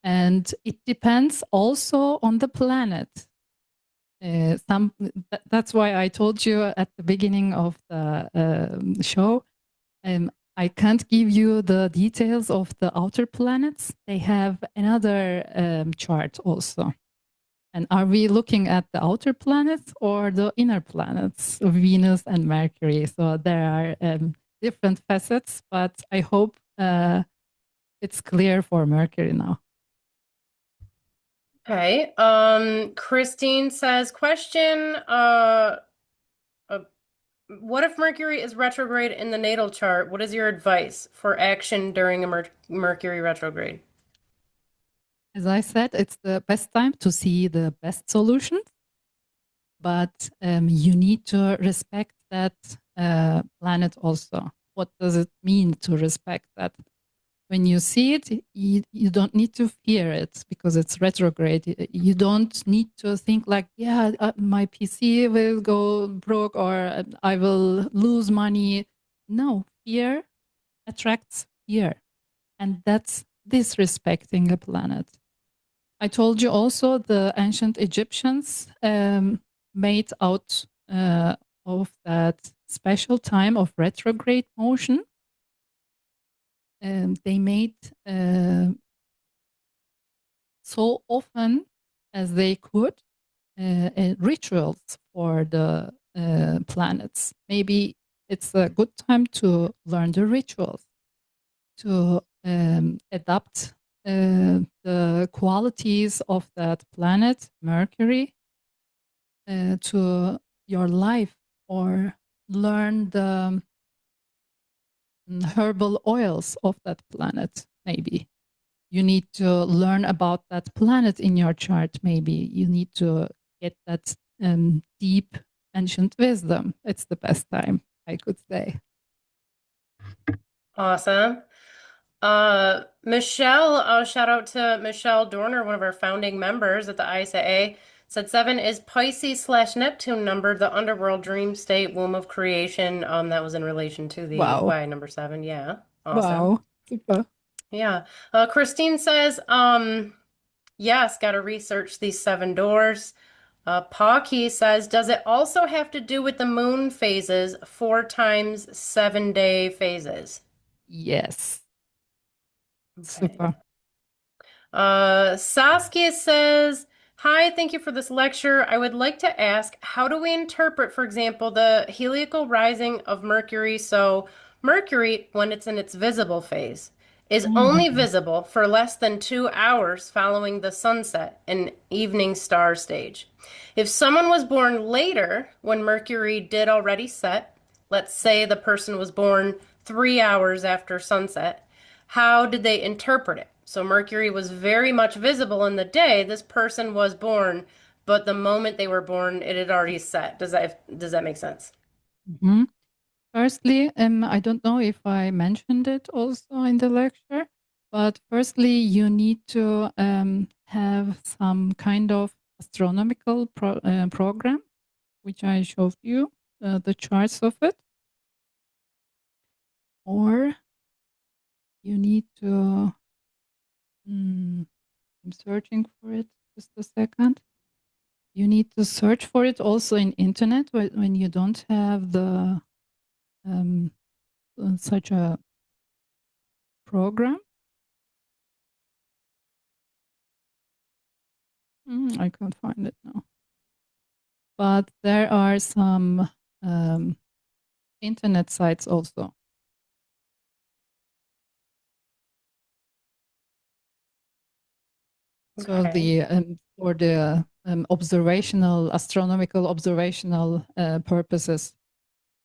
And it depends also on the planet. That's why I told you at the beginning of the show, I can't give you the details of the outer planets. They have another chart also. And are we looking at the outer planets or the inner planets, Venus and Mercury? So there are different facets, but I hope it's clear for Mercury now. Okay. Christine says, question, what if Mercury is retrograde in the natal chart? What is your advice for action during a Mercury retrograde? As I said, it's the best time to see the best solutions, but you need to respect that planet also. What does it mean to respect that? When you see it, you don't need to fear it because it's retrograde. You don't need to think like, yeah, my PC will go broke or I will lose money. No, fear attracts fear. And that's disrespecting a planet. I told you also the ancient Egyptians made out of that special time of retrograde motion. They made so often as they could rituals for the planets. Maybe it's a good time to learn the rituals, to adapt the qualities of that planet, Mercury, to your life, or learn the herbal oils of that planet, maybe. You need to learn about that planet in your chart, maybe. You need to get that deep ancient wisdom. It's the best time, I could say. Awesome. Michelle, shout out to Michelle Dorner, one of our founding members at the ISAA, said 7 is Pisces/Neptune number, the underworld dream state, womb of creation. That was in relation to the why number 7. Yeah. Awesome. Wow. Super. Yeah. Christine says, yes, got to research these 7 doors. Pawkey says, does it also have to do with the moon phases, 4 times 7 day phases? Yes. Okay. Super. Saskia says, hi, thank you for this lecture. I would like to ask, how do we interpret, for example, the heliacal rising of Mercury? So, Mercury, when it's in its visible phase, is only Mhm. visible for less than 2 hours following the sunset and evening star stage. If someone was born later, when Mercury did already set, let's say the person was born 3 hours after sunset, how did they interpret it? So Mercury was very much visible in the day this person was born, but the moment they were born, it had already set. Does that make sense? Mhm. Firstly, I don't know if I mentioned it also in the lecture, but firstly, you need to have some kind of astronomical program, which I showed you, the charts of it, or you need to, I'm searching for it, just a second. You need to search for it also in internet when you don't have the such a program. I can't find it now. But there are some internet sites also. So Okay. for the astronomical observational purposes,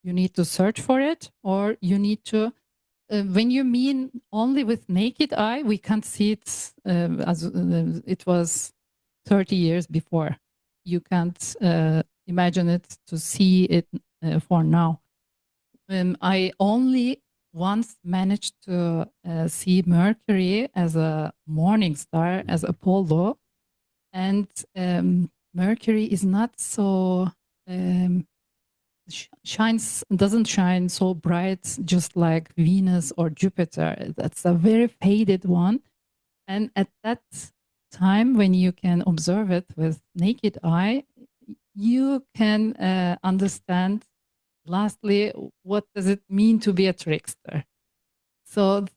you need to search for it, or you need to. When you mean only with naked eye, we can't see it as it was 30 years before. You can't imagine it to see it for now. I only once managed to see Mercury as a morning star, as Apollo, and Mercury is not so doesn't shine so bright, just like Venus or Jupiter. That's a very faded one, and at that time, when you can observe it with naked eye, you can understand. Lastly, what does it mean to be a trickster? So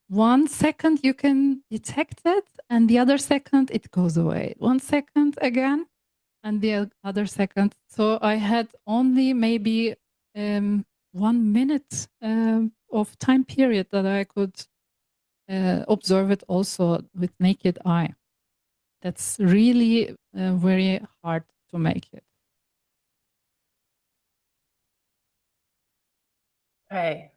1 second you can detect it, and the other second it goes away. 1 second again, and the other second. So I had only maybe 1 minute of time period that I could observe it also with naked eye. That's really very hard to make it. Okay.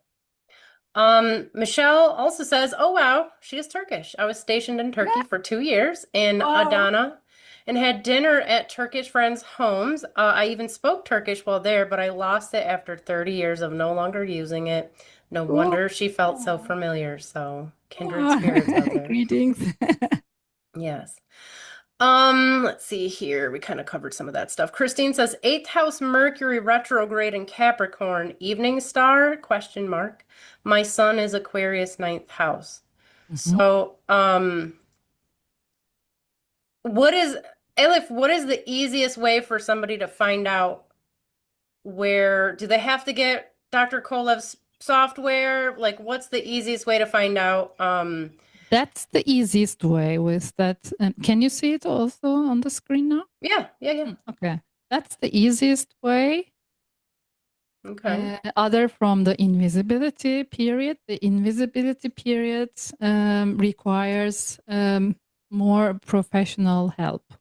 Michelle also says, "Oh wow, she is Turkish. I was stationed in Turkey for 2 years in Wow. Adana and had dinner at Turkish friends' homes. I even spoke Turkish while there, but I lost it after 30 years of no longer using it. No Oh. wonder she felt so familiar. So, kindred spirits out there." Greetings. Yes. Let's see here. We kind of covered some of that stuff. Christine says, eighth house Mercury retrograde in Capricorn, evening star, question mark. My sun is Aquarius ninth house. Mhm. So, what is, Elif, what is the easiest way for somebody to find out where, do they have to get Dr. Kolev's software? Like, what's the easiest way to find out? That's the easiest way with that. Can you see it also on the screen now? Yeah. Okay. That's the easiest way. Okay. Other from the invisibility period. The invisibility period requires more professional help.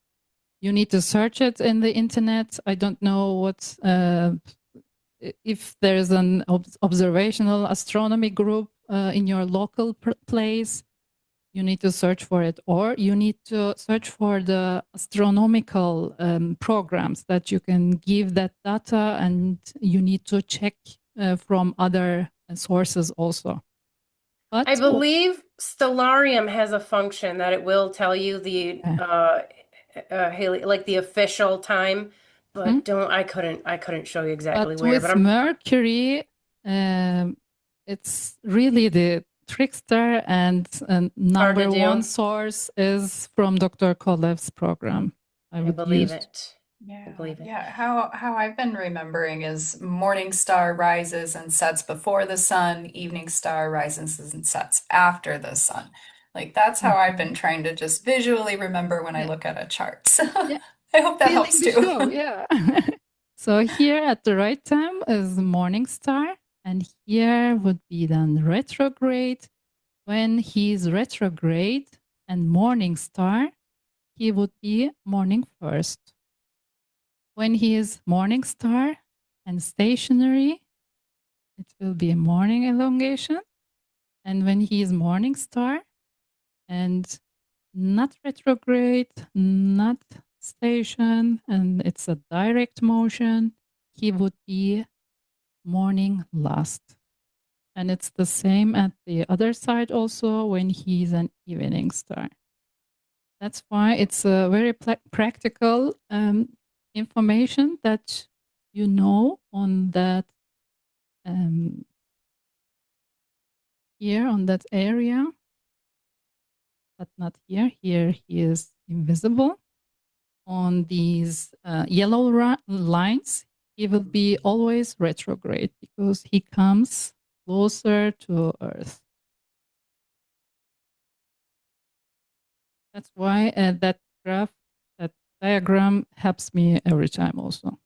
You need to search it in the internet. I don't know what if there's an observational astronomy group in your local place. You need to search for it, or you need to search for the astronomical programs that you can give that data, and you need to check from other sources also. I But believe Stellarium has a function that it will tell you the like the official time, but I couldn't show you exactly where, but with I'm Mercury, it's really the trickster, and hard to number one do. source is from Dr. Kolev's program. I I would believe use. it. Yeah, I believe it. yeah. How I've been remembering is morning star rises and sets before the sun, evening star rises and sets after the sun. Like that's how I've been Mhm. trying to just visually remember when I Yeah, look at a chart. So yeah, I hope that feeling helps the too. show. Yeah. So here at the right time is the morning star, and here would be then retrograde. When he's retrograde and morning star, he would be morning first. When he is morning star and stationary, it will be a morning elongation. And when he is morning star and not retrograde, not station, and it's a direct motion, he would be morning last. And it's the same at the other side also when he's an evening star. That's why it's a very practical information that you know on that here on that area, but not here. Here he is invisible. On these yellow lines, he will be always retrograde because he comes closer to Earth. That's why that graph, that diagram helps me every time also.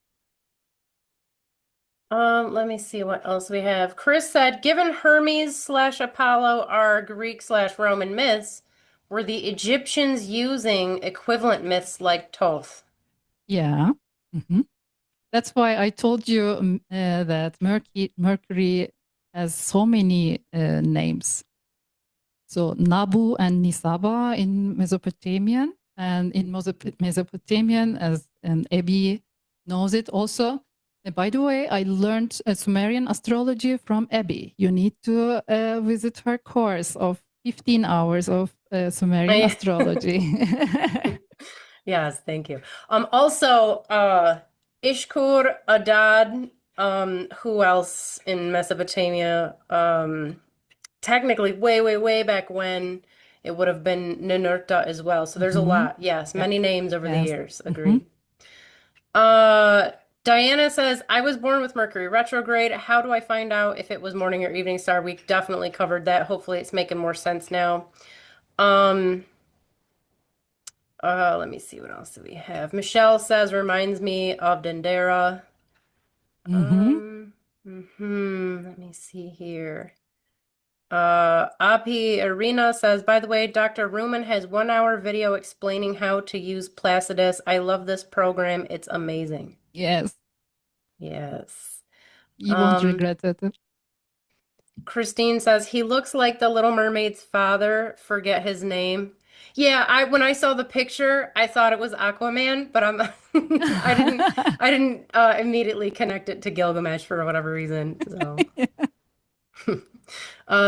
Let me see what else we have. Chris said, given Hermes slash Apollo are Greek slash Roman myths, were the Egyptians using equivalent myths like Thoth? Yeah. Mm-hmm. That's why I told you that Mercury has so many names. So Nabu and Nisaba in Mesopotamian, and in Mesopotamian, as Abby knows it also. By the way, I learned Sumerian astrology from Abby. You need to visit her course of 15 hours of Sumerian astrology. Yes, thank you. Also, Ishkur, Adad, who else in Mesopotamia? Technically, way back when it would have been Ninurta as well. So there's a Mhm. lot. Yes, Yep. many names over the Yes. years. Mhm. Agreed. Diana says, I was born with Mercury retrograde. How do I find out if it was morning or evening star? We definitely covered that. Hopefully it's making more sense now. Um, let me see what else do we have. Michelle says, reminds me of Dendera. Mhm. Let me see here. Api Arena says, by the way, Dr. Ruman has 1 hour video explaining how to use Placidus. I love this program. It's amazing. Yes. Yes. You won't regret it. Christine says, he looks like the Little Mermaid's father. Forget his name. Yeah, when I saw the picture, I thought it was Aquaman, but I didn't immediately connect it to Gilgamesh for whatever reason. So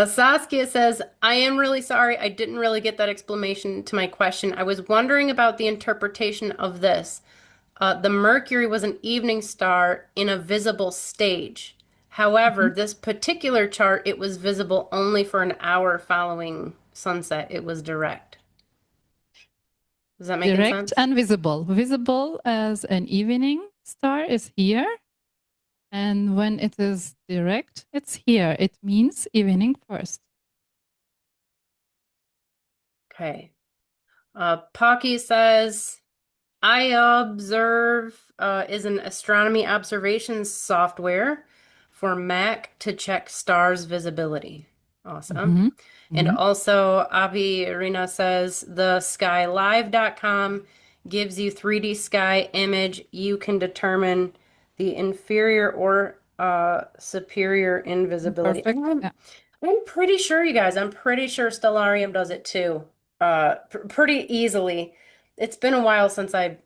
Saskia says, I am really sorry. I didn't really get that explanation to my question. I was wondering about the interpretation of this. The Mercury was an evening star in a visible stage. However, Mhm. this particular chart, it was visible only for an hour following sunset. It was direct. Does that make any Direct sense? and visible. Visible as an evening star is here. And when it is direct, it's here. It means evening first. Okay. Pocky says, I observe is an astronomy observations software for Mac to check stars visibility. Awesome. Mhm. And Mhm. also, Avi Arena says the skylive.com gives you 3D sky image. You can determine the inferior or superior invisibility. Perfect. Yeah. I'm pretty sure, you guys, I'm pretty sure Stellarium does it too. Pretty easily. It's been a while since I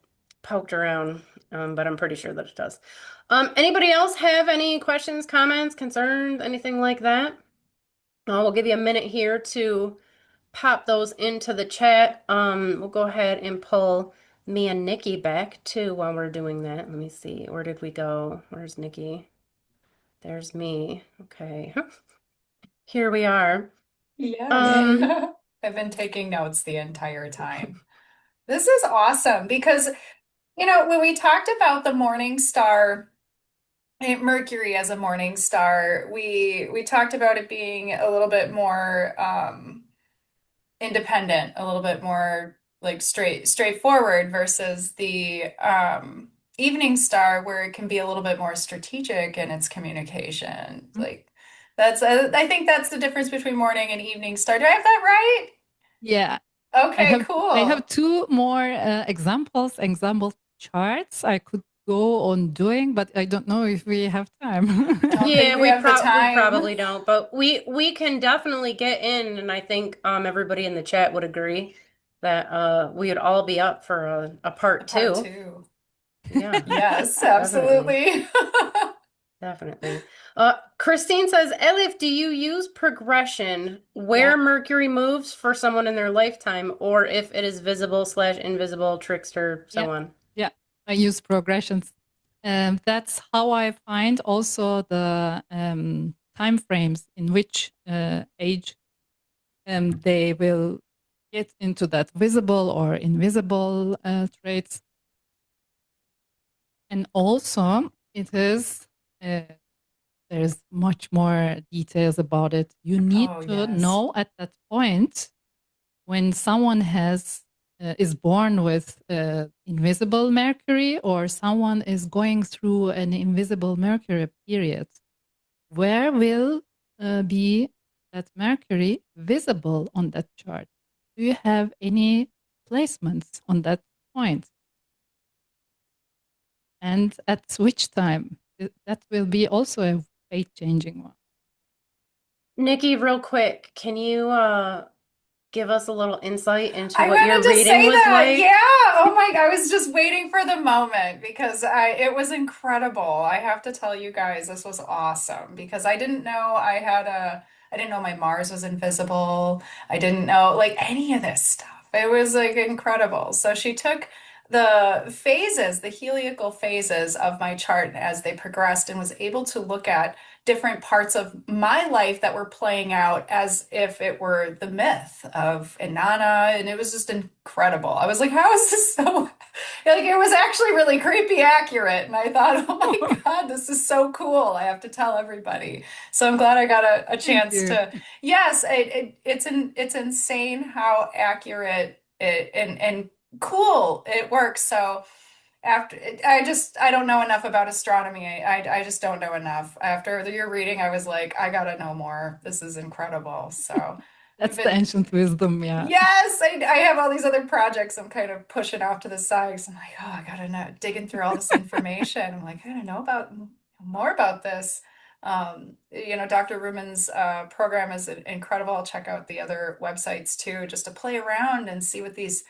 poked around, but I'm pretty sure that it does. Anybody else have any questions, comments, concerns, anything like that? We'll give you a minute here to pop those into the chat. We'll go ahead and pull me and Nikki back too while we're doing that. Let me see. Where did we go? Where's Nikki? There's me. Okay. Here we are. Yes. Um, Yay. I've been taking notes the entire time. This is awesome because When we talked about the morning star, Mercury as a morning star, we talked about it being a little bit more independent, a little bit more like straightforward versus the evening star where it can be a little bit more strategic in its communication. Mm. Like I think that's the difference between morning and evening star. Do I have that right? Yeah, Okay, I have cool. two more example charts I could go on doing, but I don't know if we have time. Don't think Yeah, we have the we time. probably don't, but we can definitely get in, and I think everybody in the chat would agree that we would all be up for a A part part two. two. Yeah, Yes, definitely. absolutely. Definitely. Christine says, Elif, do you use progression Yeah, where Mercury moves for someone in their lifetime, or if it is visible slash invisible, trickster, yeah, so on? yeah. I use progressions. That's how I find also the time frames in which age they will get into that visible or invisible traits. And also, it is there's much more details about it. You need Oh, to yes. know at that point when someone has is born with invisible Mercury or someone is going through an invisible Mercury period. Where will be that Mercury visible on that chart? Do you have any placements on that point? And at which time? That will be also a fate changing one. Nikki, real quick, can you give us a little insight into I what your wanted to reading say was that. like? Yeah. Oh my, I was just waiting for the moment because it was incredible. I have to tell you guys, this was awesome because I didn't know my Mars was invisible. I didn't know like any of this stuff. It was like incredible. So she took the phases, the heliacal phases of my chart as they progressed and was able to look at different parts of my life that were playing out as if it were the myth of Inanna, and it was just incredible. I was like, how is this so like it was actually really creepy accurate. And I thought, oh my God, this is so cool. I have to tell everybody. So I'm glad I got a Thank chance you. to, yes, it's insane how accurate it and cool it works. So after I don't know enough about astronomy. I just don't know enough. After your reading, I was like, I gotta know more. This is incredible. So I've That's the been ancient wisdom, yeah. yes, I have all these other projects I'm kind of pushing off to the side because I'm like, oh, I gotta know, digging through all this information. I'm like, I gotta know about more about this. Dr. Ruman's program is incredible. I'll check out the other websites too, just to play around and see what these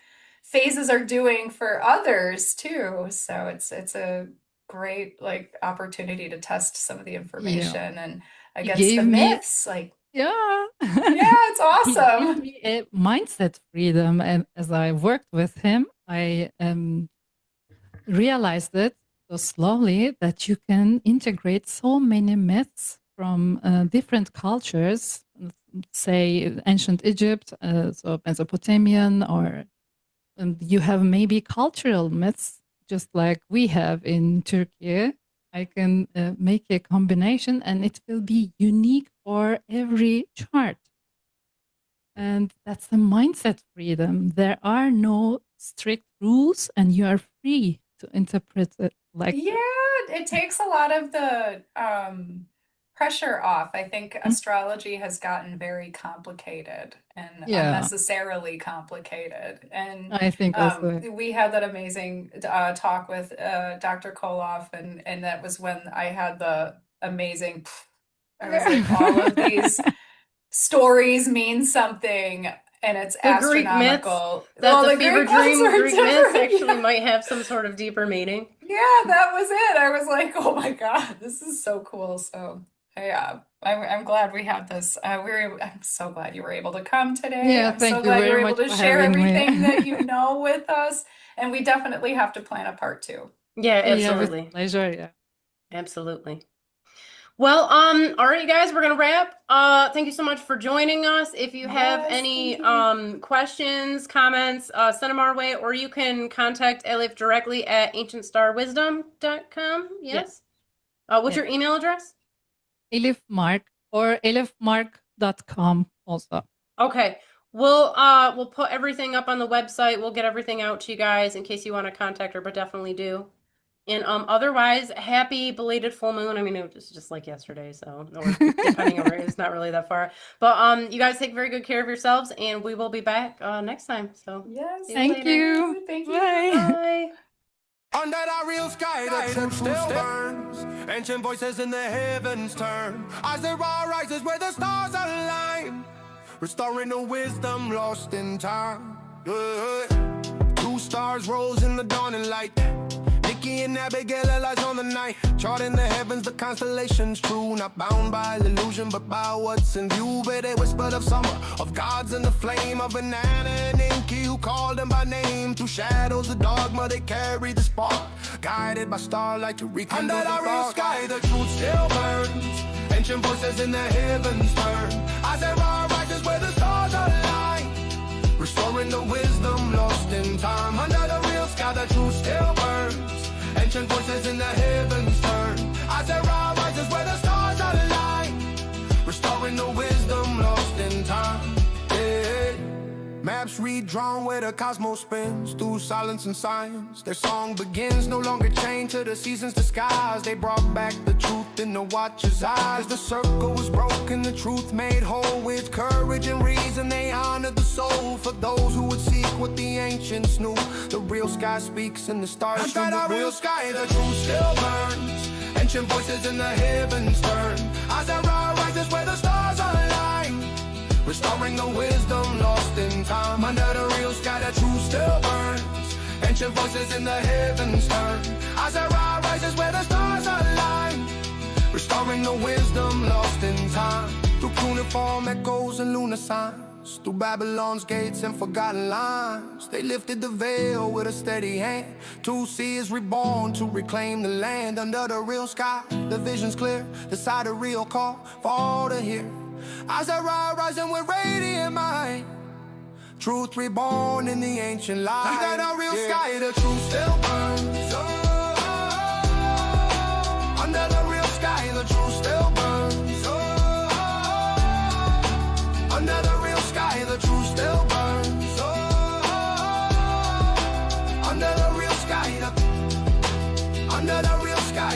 phases are doing for others too. So it's a great like opportunity to test some of the Yeah. information and He against the gave me, myths. Like, yeah. yeah, it's He gave awesome. me a mindset freedom. And as I worked with him, I realized it so slowly that you can integrate so many myths from different cultures, say ancient Egypt, so Mesopotamian, or you have maybe cultural myths, just like we have in Turkey. I can make a combination and it will be unique for every chart. And that's the mindset freedom. There are no strict rules and you are free to interpret it like Yeah, that. it takes a lot of the pressure off. I think Mm. astrology has gotten very complicated and Yeah, unnecessarily complicated. And I think also. we had that amazing talk with Dr. Koloff, and that was when I had the amazing, I was like, all of these stories mean something and it's The Greek myths, astronomical. that Well, the the fever Greek ones dream were Greek myths different. actually Yeah. might have some sort of deeper meaning. Yeah, that was it. I was like, oh my God, this is so cool. So yeah, I'm glad we had this. I'm so glad you were able to come today. Yeah, I'm so thank you glad you were very able much to for share having me. everything that you know with us. And we definitely have to plan a part two. Yeah, Yeah, with absolutely. pleasure. Yeah. Absolutely. Well, all right, you guys, we're gonna wrap. Thank you so much for joining us. If you have Yes, any thank you. questions, comments, send them our way, or you can contact Elif directly at ancientstarwisdom.com. Yes. What's Yeah. your email address? Elif Mark or elifmark.com also. Okay. We'll put everything up on the website. We'll get everything out to you guys in case you want to contact her, but definitely do. And otherwise, happy belated full moon. I mean, it was just like yesterday, so or depending on where it's not really that far. But you guys take very good care of yourselves, and we will be back next time. So Yes, see Thank later. you. Thank you. Bye. Bye. Under the real sky, the truth still burns. Ancient voices in the heavens turn as the raw rises where the stars align, restoring the wisdom lost in time. Two stars rose in the dawning light. Nikki and Abigail lies on the night, charting the heavens, the constellations true, not bound by illusion but by what's in view. But they whispered of summer, of gods in the flame, of Banana and Inky who called them by name. Through shadows of dogma they carry the spark, guided by starlight to rekindle the dark. Under the real sky the truth still burns. Ancient voices in the heavens turn as the raw rises where the stars align, restoring the wisdom lost in time. Under the real sky the truth still burns. Ancient voices in the heavens turn as the raw rises where the stars align, restoring the wisdom lost in time. Yeah. Maps redrawn where the cosmos spins through silence and science. Their song begins, no longer chained to the seasons' disguise. They brought back the truth in the watcher's eyes. The circle was broken, the truth made whole. With courage and reason they honored the soul. For those who would seek what the ancients knew, the real sky speaks and the stars shine. Under the real sky the truth still burns. Ancient voices in the heavens turn as the raw rises where the stars align, restoring the wisdom lost in time. Under the real sky the truth still burns. Ancient voices in the heavens turn as the raw rises where the stars align, restoring the wisdom lost in time. Through cuneiform echoes and lunar signs, through Babylon's gates and forgotten lines, they lifted the veil with a steady hand. To see is reborn to reclaim the land. Under the real sky the vision's clear, the sidereal call for all to hear. As I rise rising with radiant mind, truth reborn in the ancient light. Under the real sky the truth still burns. Under the real sky the truth still burns. Under the real sky the truth still burns. Under the real sky, under the real sky.